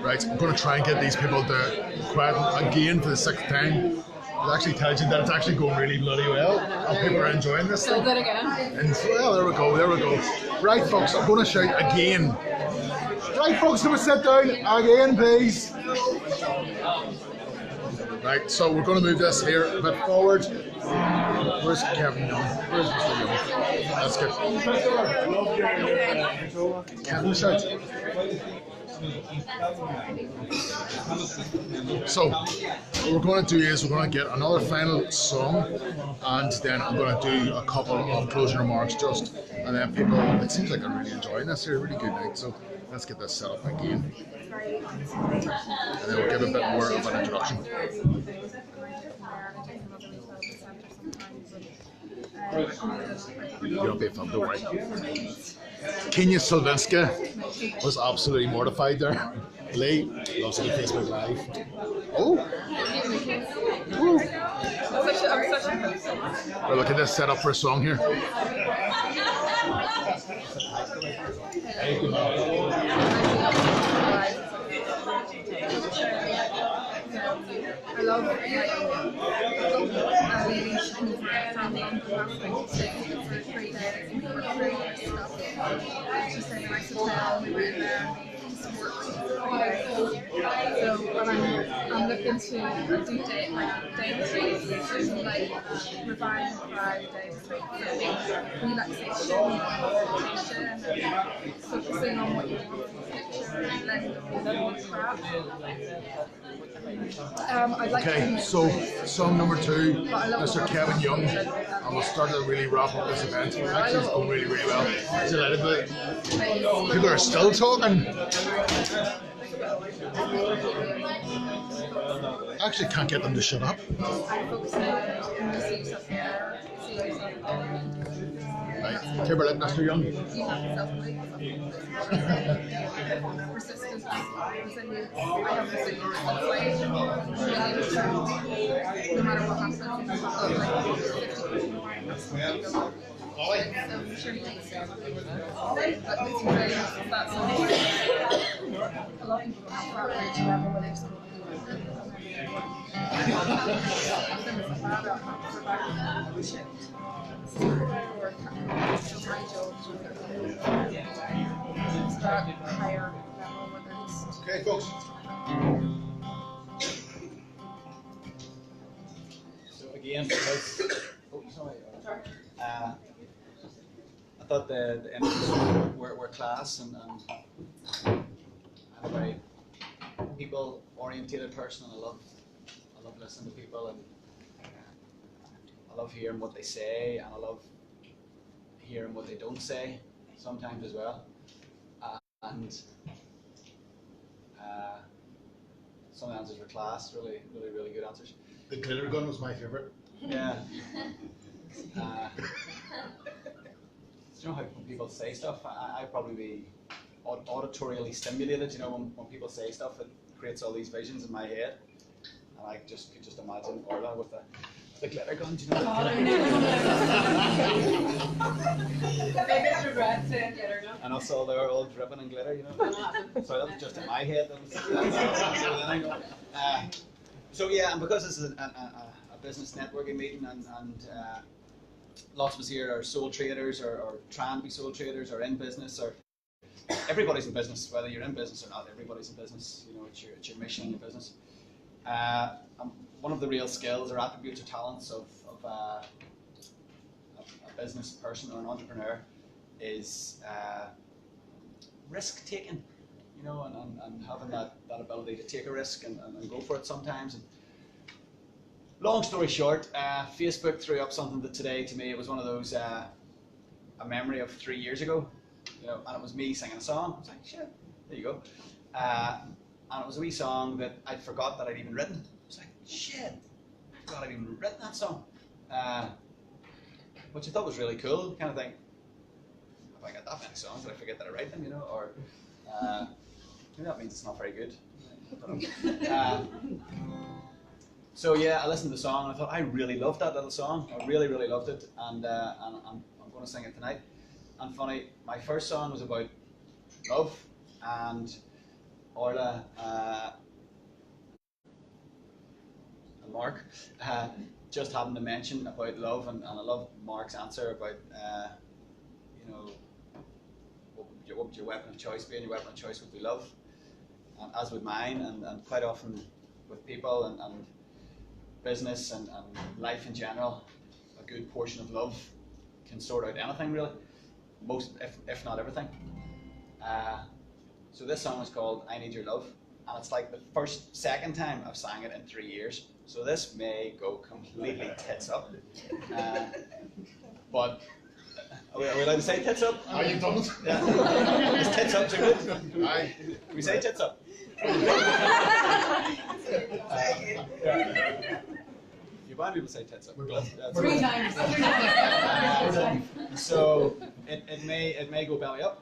Right, I'm going to try and get these people to quiet again for the 6th time. It actually tells you that it's actually going really bloody well, and people are enjoying this thing. That again. And well, there we go. Right, folks, I'm going to shout again. Right, folks, can we sit down again, please? Right, so we're going to move this here a bit forward. Where's Kevin Young? Where's Mr. Young? That's good. Kevin, shout. So what we're going to do is we're going to get another final song, and then I'm going to do a couple of closing remarks just, and then people, it seems like they're really enjoying this here, really good night, so let's get this set up again, and then we'll give a bit more of an introduction. You'll be fun, don't worry. Kenya Sylvinska was absolutely mortified there. Lee loves it on Facebook Live. Oh! Woo. Well, look at this setup for a song here. I love ladies from London for 3 days and we were through this stuff. She stayed in a nice hotel, we were in there to support for 3 days. So I'm looking to do day retreats, like revive and thrive day retreats, relaxation, meditation, focusing on what you want in the future and letting go of crap. I'd like Okay, so song number 2, Mr. Kevin Young, and we'll start to really wrap up this event. Actually, it's going really, really well. Delighted with it. People are still talking. I actually can't get them to shut up. Right, Timberlake, Mr. Young. Persistence, resilience. I have resilience. No matter what happens, I've got like 50% more. That's a lot of people have that rich level where they've sort of Okay, folks. So again, because I thought the images were class and I'm a very people-oriented person, and I love listening to people, and I love hearing what they say, and I love hearing what they don't say sometimes as well. And some of the answers were class, really good answers. The glitter gun was my favourite. Yeah. Do you know how when people say stuff, I'd probably be auditorially stimulated, you know, when people say stuff, it creates all these visions in my head. And I could just imagine Orla with the glitter gun, do you know? Biggest regret saying glitter gun. And also they're all dripping in glitter, you know. So that was just in my head. So yeah, and because this is a business networking meeting, and lots of us here are sole traders or trying to be sole traders or in business, or everybody's in business, whether you're in business or not, everybody's in business, you know, it's your mission in your business. One of the real skills or attributes or talents of a business person or an entrepreneur is risk taking, you know, and having that ability to take a risk and go for it sometimes. And long story short, Facebook threw up something that today, to me, it was one of those, a memory of 3 years ago, you know, and it was me singing a song. I was like, shit, there you go. And it was a wee song that I'd forgot that I'd even written. I was like, shit, I forgot I'd even written that song. Which I thought was really cool, kind of thing. If I got that many songs, did I forget that I write them, you know? Or maybe that means it's not very good. So yeah, I listened to the song and I thought, I really loved that little song. I really loved it, and I'm going to sing it tonight. And funny, my first song was about love, and Orla and Mark just happened to mention about love, and I love Mark's answer about you know, what would your weapon of choice be, and your weapon of choice would be love, as would mine, and quite often with people and business and life in general, a good portion of love can sort out anything really, most if not everything. So this song is called I Need Your Love, and it's like the second time I've sang it in 3 years. So this may go completely tits up. But are we allowed to say tits up? Oh, you've done it. Yeah. Is tits up too good? Aye. We say tits up. You bad people say tits up. That's 3 times. 3 times. So it may go belly up.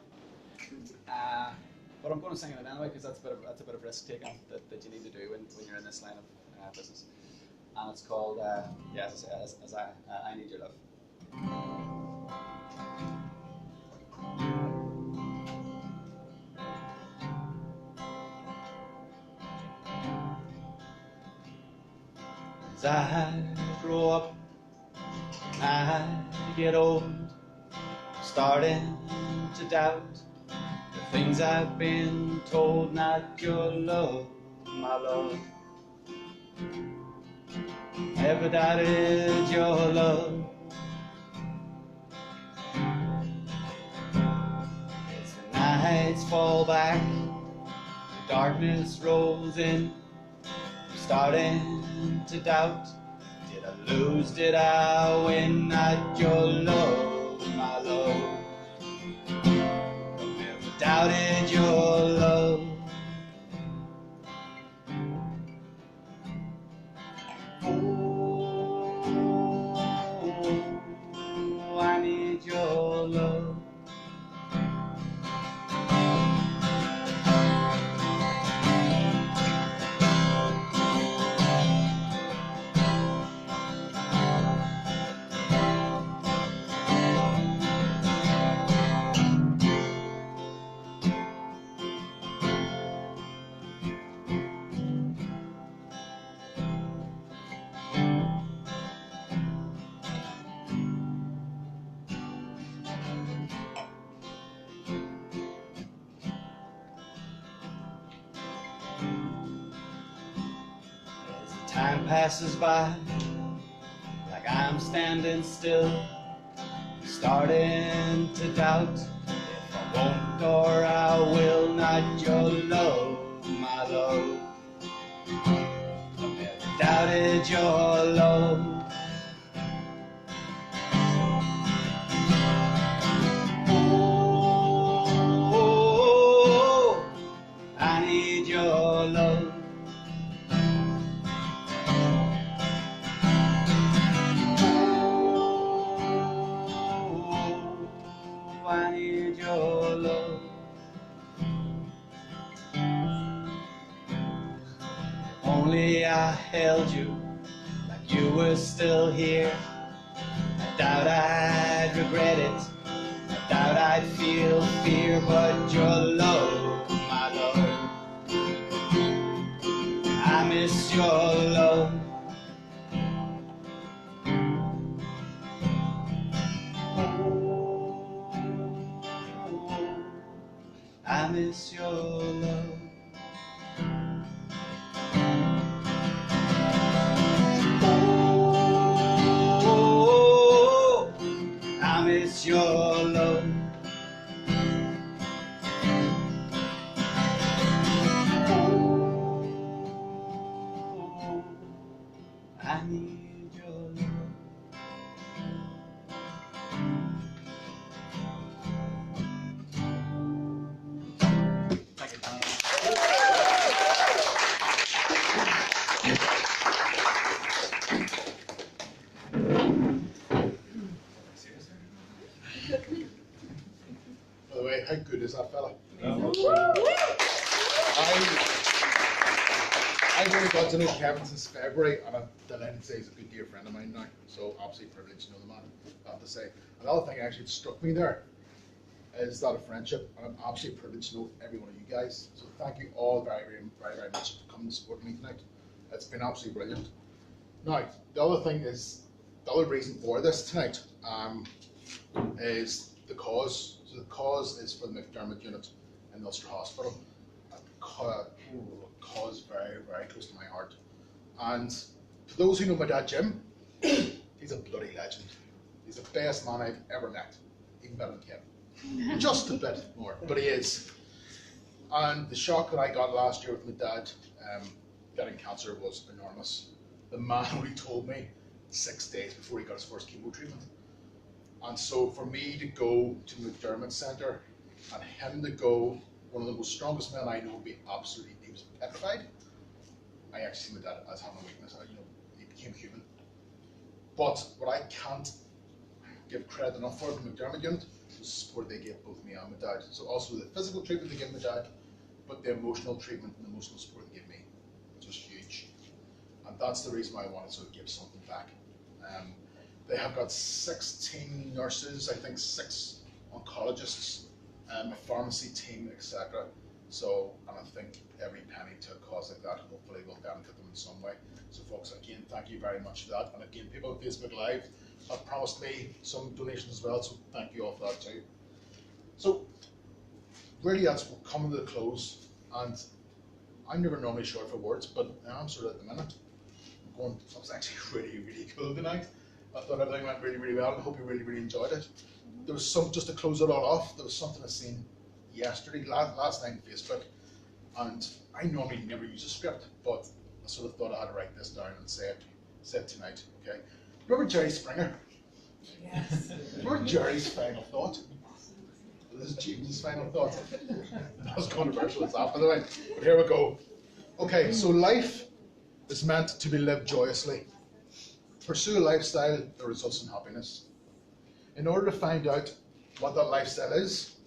But I'm going to sing it anyway because that's a bit of risk taking that you need to do when you're in this line of business. And it's called as I say, I Need Your Love. As I grow up, I get old, starting to doubt the things I've been told. Not your love, my love. Never doubted your love. As the nights fall back, the darkness rolls in, I'm starting to doubt. Did I lose? Did I win? Not your love, my love. Never doubted your love. Oh, I need your love. Time passes by like I'm standing still, starting to doubt if I won't or I will. Not your love, my love. I've never doubted your love. Oh, I need your love. I need your love. Only I held you like you were still here. I doubt I'd regret it. I doubt I'd feel fear, but your love, my love. I miss your love. I miss your love. Oh, I miss your love. Oh, I need your love. By the way, how good is that fella? I've only got to know Kevin since February, and I'm delighted to say he's a good dear friend of mine now. So absolutely privileged to know the man, I have to say. Another thing actually that struck me there is that of friendship, and I'm absolutely privileged to know every one of you guys. So thank you all very, very, very, very much for coming to support me tonight. It's been absolutely brilliant. Now, the other thing is, the other reason for this tonight is the cause. So the cause is for the MacDermott unit in the Ulster Hospital. A cause very, very close to my heart. And for those who know my dad Jim, he's a bloody legend. He's the best man I've ever met, even better than Kevin. Just a bit more, but he is. And the shock that I got last year with my dad getting cancer was enormous. The man only told me 6 days before he got his first chemo treatment. And so for me to go to MacDermott Centre and him to go, one of the most strongest men I know, would be absolutely, he was petrified. I actually see my dad as having a weakness. You know, he became human. But what I can't give credit enough for the MacDermott unit was the support they gave both me and my dad. So also the physical treatment they gave my dad, but the emotional treatment and the emotional support they gave me was just huge. And that's the reason why I wanted to give something back. They have got 16 nurses, I think 6 oncologists, a pharmacy team, etc. So, and I think every penny to a cause like that hopefully will benefit them in some way. So folks, again, thank you very much for that. And again, people on Facebook Live have promised me some donations as well, so thank you all for that too. So, really that's coming to the close, and I'm never normally short for words, but I'm sort of at the minute. I'm going, that was actually really cool tonight. I thought everything went really well, and I hope you really enjoyed it. There was some, just to close it all off, there was something I seen yesterday, last night on Facebook, and I normally never use a script, but I sort of thought I had to write this down and say it tonight, okay? Remember Jerry Springer? Yes. Remember Jerry's final thought? This is James's final thought. That was controversial as that, by the way, but here we go. Okay, so life is meant to be lived joyously. Pursue a lifestyle that results in happiness. In order to find out what that lifestyle is,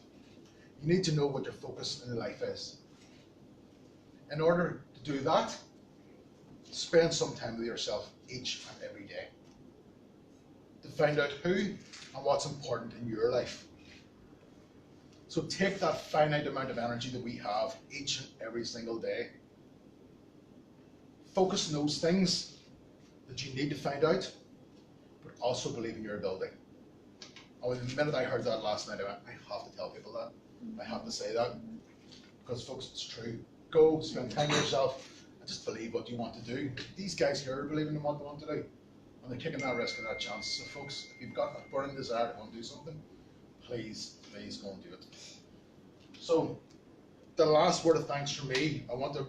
you need to know what your focus in life is. In order to do that, spend some time with yourself each and every day to find out who and what's important in your life. So take that finite amount of energy that we have each and every single day. Focus on those things that you need to find out, but also believe in your ability. And the minute I heard that last night, I went, I have to tell people that. I have to say that. Because folks, it's true. Go, spend time with yourself, and just believe what you want to do. These guys here are believing in what they want to do. And they're taking that risk and that chance. So folks, if you've got a burning desire to want to do something, please go and do it. So, the last word of thanks from me, I want to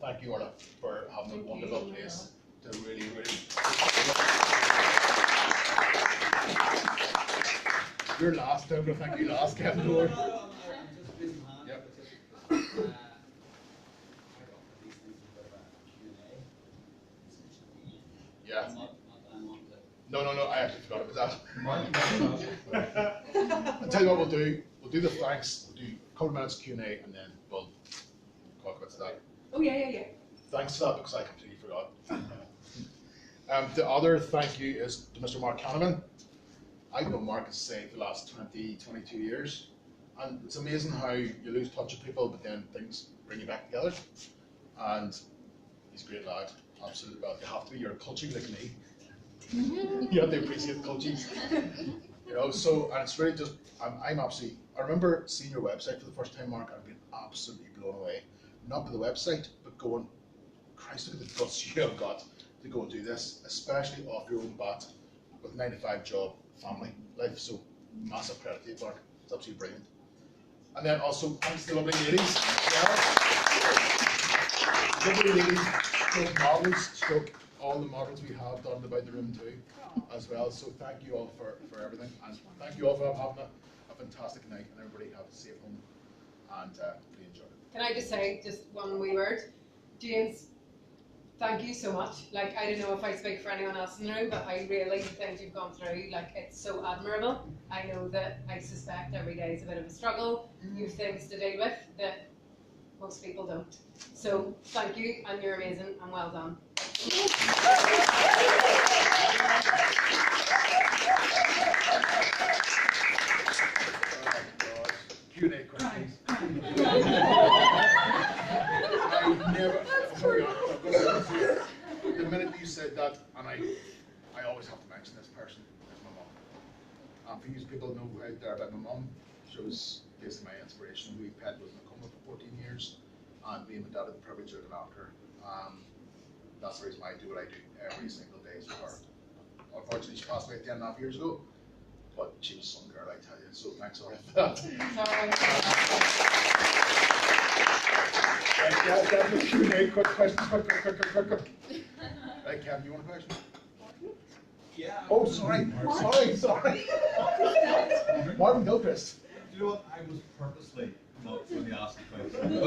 thank you, Orla, for having a wonderful place to really You're last, Tim, but thank you last, Kevin. Yep. Yeah. No, I actually forgot about that. I'll tell you what we'll do. We'll do the thanks, we'll do a couple of minutes Q&A, and then we'll talk about that. Oh, yeah. Thanks for that, because I completely forgot. The other thank you is to Mr. Mark Canavan. I've known Mark, as I say, for the last 22 years. And it's amazing how you lose touch with people, but then things bring you back together. And he's a great lad, absolutely. Well, you have to be, you're a culture like me. You have to appreciate cultures. You know, so, and it's really just, I'm absolutely, I remember seeing your website for the first time, Mark, and I've been absolutely blown away. Not by the website, but going, Christ, look at the guts you have got to go and do this, especially off your own bat, with a 9-to-5 job, family life. So, massive credit to you, Mark. It's absolutely brilliant. And then also, thanks to the lovely ladies. Yeah. Lovely ladies, stroke models, stroke all the models we have done about the room too, as well. So thank you all for everything, and thank you all for having a fantastic night, and everybody have a safe home, and really enjoy it. Can I just say just one wee word? James, thank you so much. Like, I don't know if I speak for anyone else in the room, but I really think you've gone through, like, it's so admirable. I know that I suspect every day is a bit of a struggle. You have things to deal with that most people don't. So thank you, and you're amazing, and well done. Q&A questions. The minute you said that, and I always have to mention this person, is my mum. For you people know out there about my mum, she was basically my inspiration. We've had with Macomb for 14 years, and me and my dad had the privilege of looking after her. That's the reason why I do what I do every single day for her. Unfortunately, she passed away 10.5 years ago, but she was some girl, I tell you. So thanks, Orla, for that. Right, Q&A, quick questions, quick. Right, Kevin, you want a question? Yeah. Oh, sorry. Martin Gilchrist. You know what? I was purposely not going to ask the question.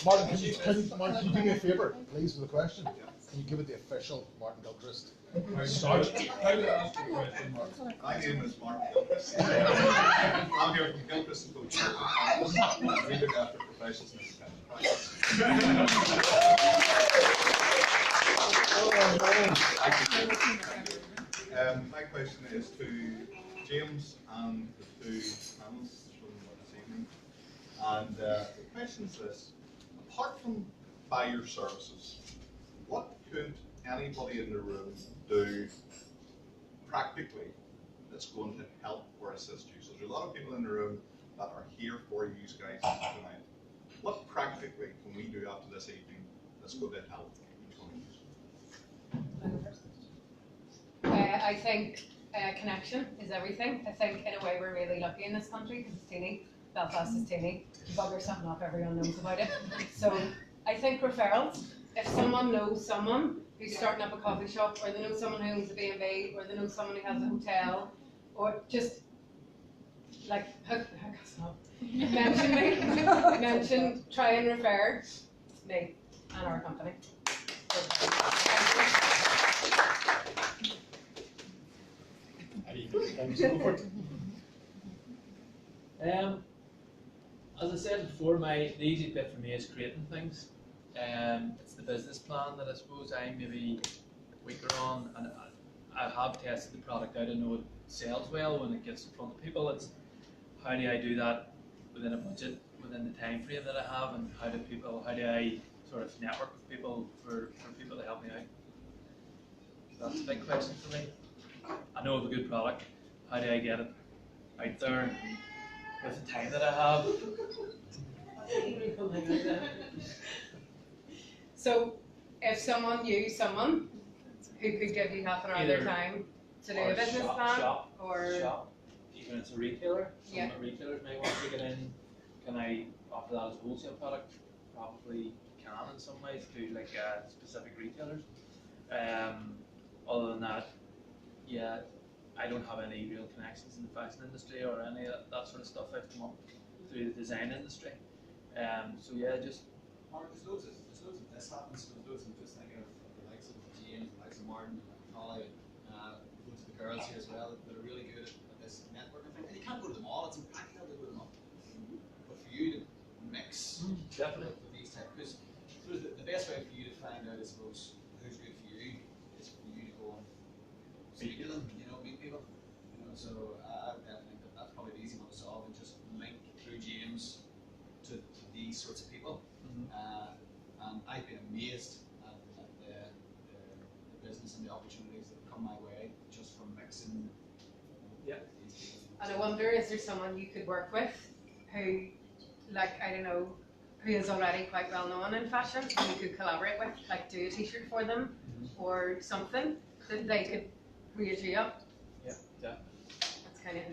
Martin, can you do me a favour, please, with the question? Can you give it the official Martin Gilchrist? Start. How to ask the question, Mark? My name is Martin Gilchrist. I'm here from Gilchrist and Coach. We look after professions in this kind of practice. My question is to James and the two panelists from this evening. And the question is this: apart from buy your services, what could anybody in the room do practically that's going to help or assist you? So there's a lot of people in the room that are here for you guys tonight. What practically can we do after this evening that's going to help each one of you? I think connection is everything. I think in a way we're really lucky in this country because it's teeny. Belfast is teeny. You bugger something up, everyone knows about it. So I think referrals. If someone knows someone who's starting up a coffee shop, or they know someone who owns a B&B, or they know someone who has a hotel, or just like hook us up. Mention, try and refer me and our company. As I said before, the easy bit for me is creating things. It's the business plan that I suppose I'm maybe weaker on, and I have tested the product out. I know it sells well when it gets in front of people. It's how do I do that within a budget, within the time frame that I have, and how do I sort of network with people for people to help me out? That's a big question for me. I know of a good product. How do I get it out there with the time that I have? So, if someone knew someone who could give you half an hour of their time to do a business plan, or even it's a retailer, yeah. Some retailers may want to get in. Can I offer that as a wholesale product? Probably can in some ways to like specific retailers. Other than that, yeah, I don't have any real connections in the fashion industry or any of that sort of stuff. I've come up through the design industry. So yeah, just. Mark, there's loads of this happens. There's loads of just thinking of the likes of James, the likes of Martin, Holly, loads of the girls here as well that are really good at this networking thing. And you can't go to them all; it's impractical to go to them all. But for you to mix Definitely with these types, because the best way for you to find out, I suppose, who's good for you is for you to go and speak to them. Meet people. So I would definitely think that's probably the easy one to solve, and just link through James to these sorts of people. And I've been amazed at the business and the opportunities that have come my way just from mixing these people. And I wonder, is there someone you could work with who, like, I don't know, who is already quite well known in fashion, who you could collaborate with, like do a t-shirt for them or something that they could raise you up? Yeah. That's kind of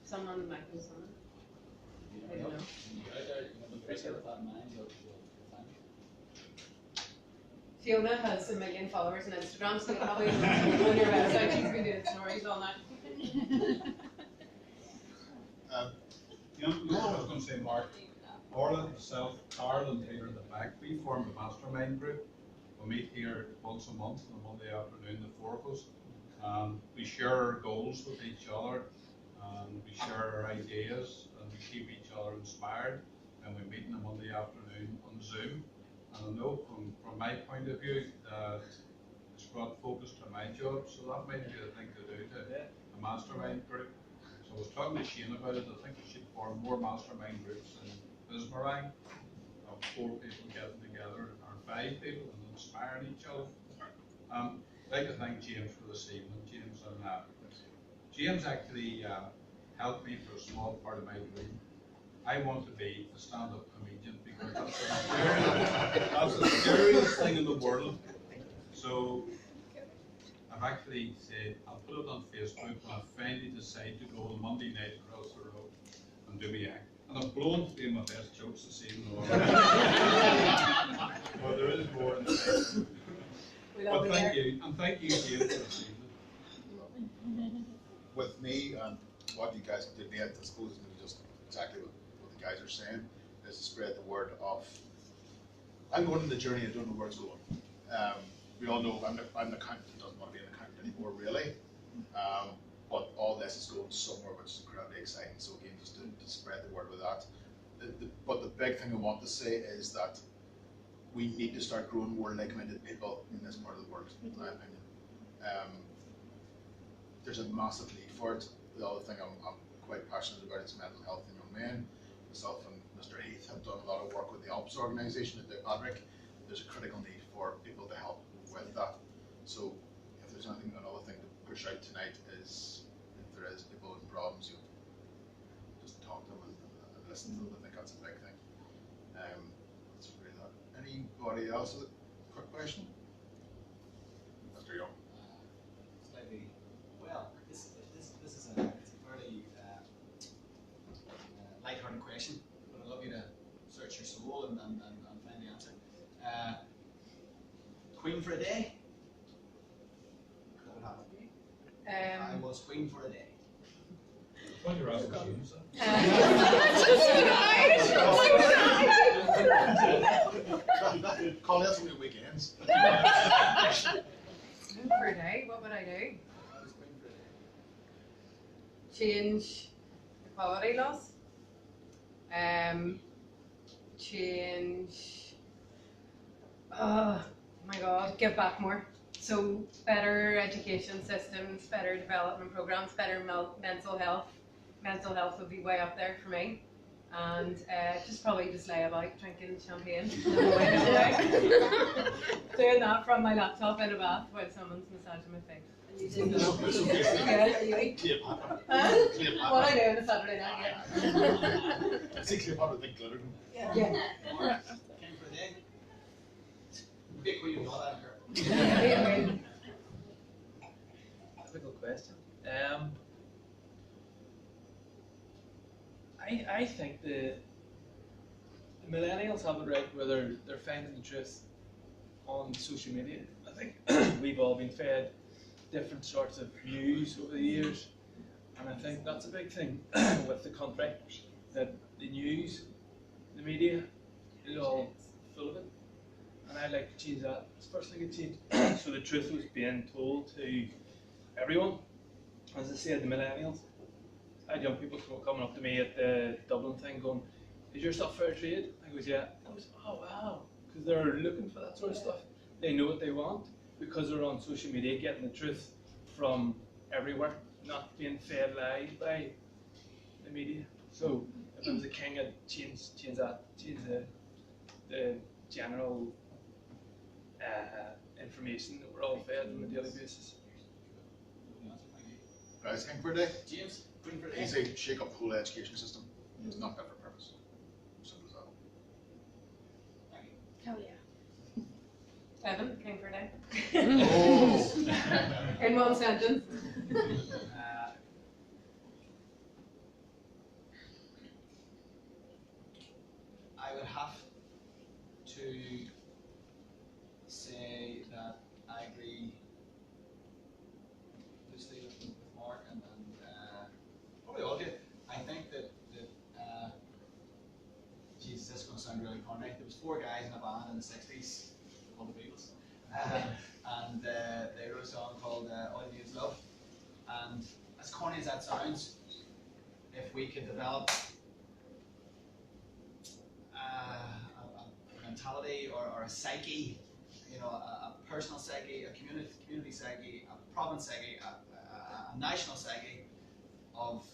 someone might know someone. I don't know. Fiona has 1 million followers on Instagram, so probably on your website she's been doing stories all night. What I was going to say, Mark, Orla, myself, Carl and Peter in the back, we formed a mastermind group. We meet here once a month on a Monday afternoon, the 4 of us. We share our goals with each other, and we share our ideas, and we keep each other inspired. And we meet on a Monday afternoon on Zoom. And I know from my point of view that it's brought focus to my job, so that might be the thing to do, a mastermind group. So I was talking to Shane about it. I think we should form more mastermind groups in Bismarck of 4 people getting together, or 5 people, and inspiring each other. I'd like to thank James for this evening. James actually helped me for a small part of my dream. I want to be a stand-up comedian because that's the scariest thing in the world. So I I've actually said I'll put it on Facebook when I finally decide to go on Monday night across the road and do my act. And I've blown to be my best jokes this evening. Well, there is more in the But thank you, and thank you, James, for this evening. With me and what you guys did, I suppose, is just exactly what the guys are saying, is to spread the word of. I'm going on the journey. I don't know where it's going. We all know I'm the accountant who doesn't want to be an accountant anymore, really. But all this is going somewhere which is incredibly exciting. So again, just to spread the word with that. But the big thing I want to say is that we need to start growing more like-minded people in this part of the world, in my opinion. There's a massive need for it. The other thing I'm quite passionate about is mental health in young men. Myself and Mr. Heath have done a lot of work with the OPS organisation at the Adric. There's a critical need for people to help with that. So if there's anything, another thing to push out tonight is if there is people with problems, you just talk to them and listen to them. I think that's a big thing. That's really that. Anybody else with a quick question? Mr. Young. Slightly, well, this is a fairly light-hearted question, but I'd love you to search your soul and find the answer. Queen for a day? What would happen? I was queen for a day. What you're asking, James? Call that some of the weekends. For a day, what would I do? I was queen for a day. Change equality laws. Change. Oh my God, give back more. So better education systems, better development programs, better mental health. Mental health would be way up there for me. And just lay about drinking champagne. Doing that from my laptop in a bath while someone's massaging my face. What I do on a Saturday night, I see Cleopatra with big glitter. yeah. Queen for a day? Big queen of all that her. Difficult question. I think the millennials have it right where they're finding the truth on social media. I think we've all been fed different sorts of news over the years, and I think that's a big thing with the country, that the news, the media, is all full of it, and I'd like to change that. It's the first thing to change, so the truth was being told to everyone. As I said, the millennials. I had young people coming up to me at the Dublin thing going, "Is your stuff fair trade?" I goes, "Yeah." I goes, "Oh wow," because they're looking for that sort of stuff. They know what they want because they're on social media getting the truth from everywhere, not being fed lies by the media. So if I was a king, I'd change that, change the general information that we're all fed on a daily basis. Guys, think for a day. James, queen for a day. Easy, shake up the whole education system. It's not fit for purpose. Simple as that. Hell yeah. Evan, king for a day. Oh. In one sentence. I would have to say that I agree loosely with Mark and probably all of you. I think that Jesus, this is going to sound really corny. There was 4 guys in a band in the 60s called the Beatles, and they wrote a song called "All You Need Is Love." And as corny as that sounds, if we could develop a mentality or a psyche, a personal psyche, a community psyche, a province psyche, a national psyche of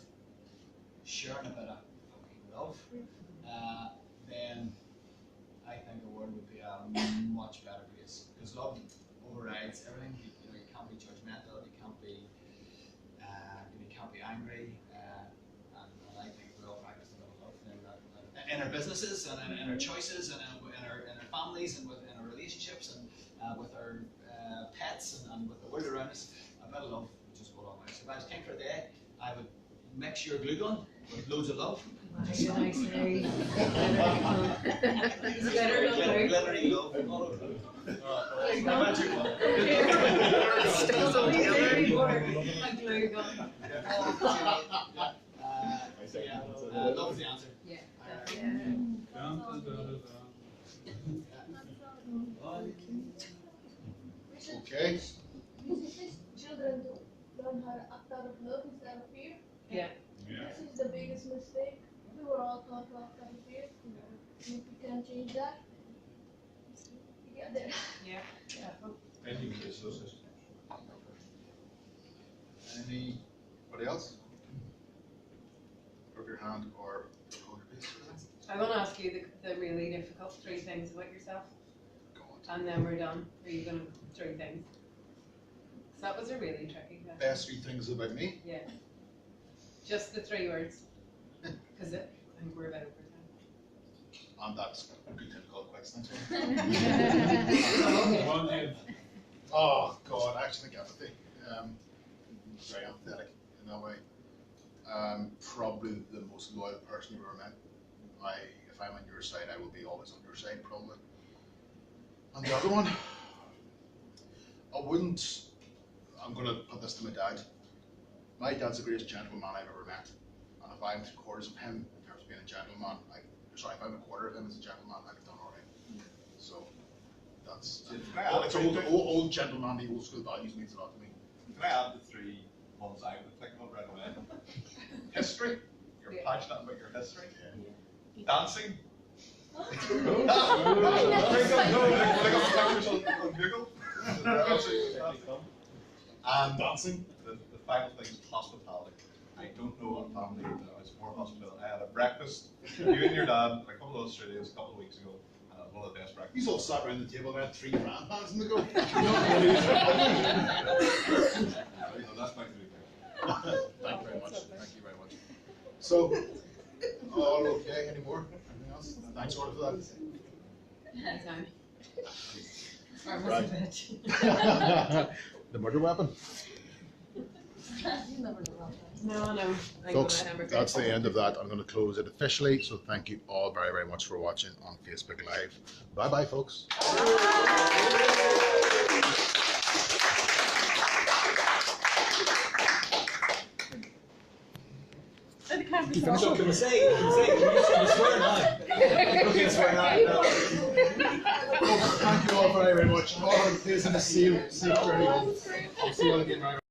sharing a bit of love, then I think the world would be a much better place. Because love overrides everything. You can't be judgmental. You can't be angry. And I think we all practice a bit of love in our businesses and in our choices and in our families and in our relationships and with our pets and with the world around us. I love just going on. So if I was king for a day, I would mix your glue gun with loads of love. Glittery Glittery love all over. So yeah, love is the answer. Yeah. Okay. Children to learn how to act out of love instead of fear. Yeah. This is the biggest mistake. We were all taught to act out of fear. And if we can change that, we get there. Yeah. Anybody else? Put up your hand or hold your peace for that. I want to ask you the really difficult 3 things about yourself, Go on. and then we're done. Are you going to 3 things? So that was a really tricky question. Best 3 things about me. Yeah. Just the 3 words. Because I think we're about over time. And that's a good time to call it quits. Thanks. Okay. Oh God, I actually think empathy. Very empathetic in that way. Probably the most loyal person you've ever met. If I'm on your side, I will be always on your side, probably. And the other one, I'm going to put this to my dad. My dad's the greatest gentleman I've ever met. And if I'm 3/4 of him in terms of being a gentleman, if I'm 1/4 of him as a gentleman, I've done all right. So that's it's old gentleman, the old school values means a lot to me. Can I add the 3 ones I would think of right away? History. You're passionate about your history. Dancing. Look up pictures on Google. And Dancing. The final thing is hospitality. I don't know a family that has more hospitality. I had a breakfast, you and your dad, a couple of Australians a couple of weeks ago, and it was one of the best breakfasts. He's all sat around the table and had 3 grand bands in the go. That's my 3 things. Thank you very much. Thank you very much. So, all okay? Any more? Anything else? Thanks, Orla, for that. Anytime. Or was Right. it a bitch? The murder weapon. No, no. Folks, that's the end of that. I'm going to close it officially. So thank you all very, very much for watching on Facebook Live. Bye-bye, folks. You can say, you swear now. You can swear now. Thank you all very, very much. All I'm pleased to see you. See you very much. I'll see you all again.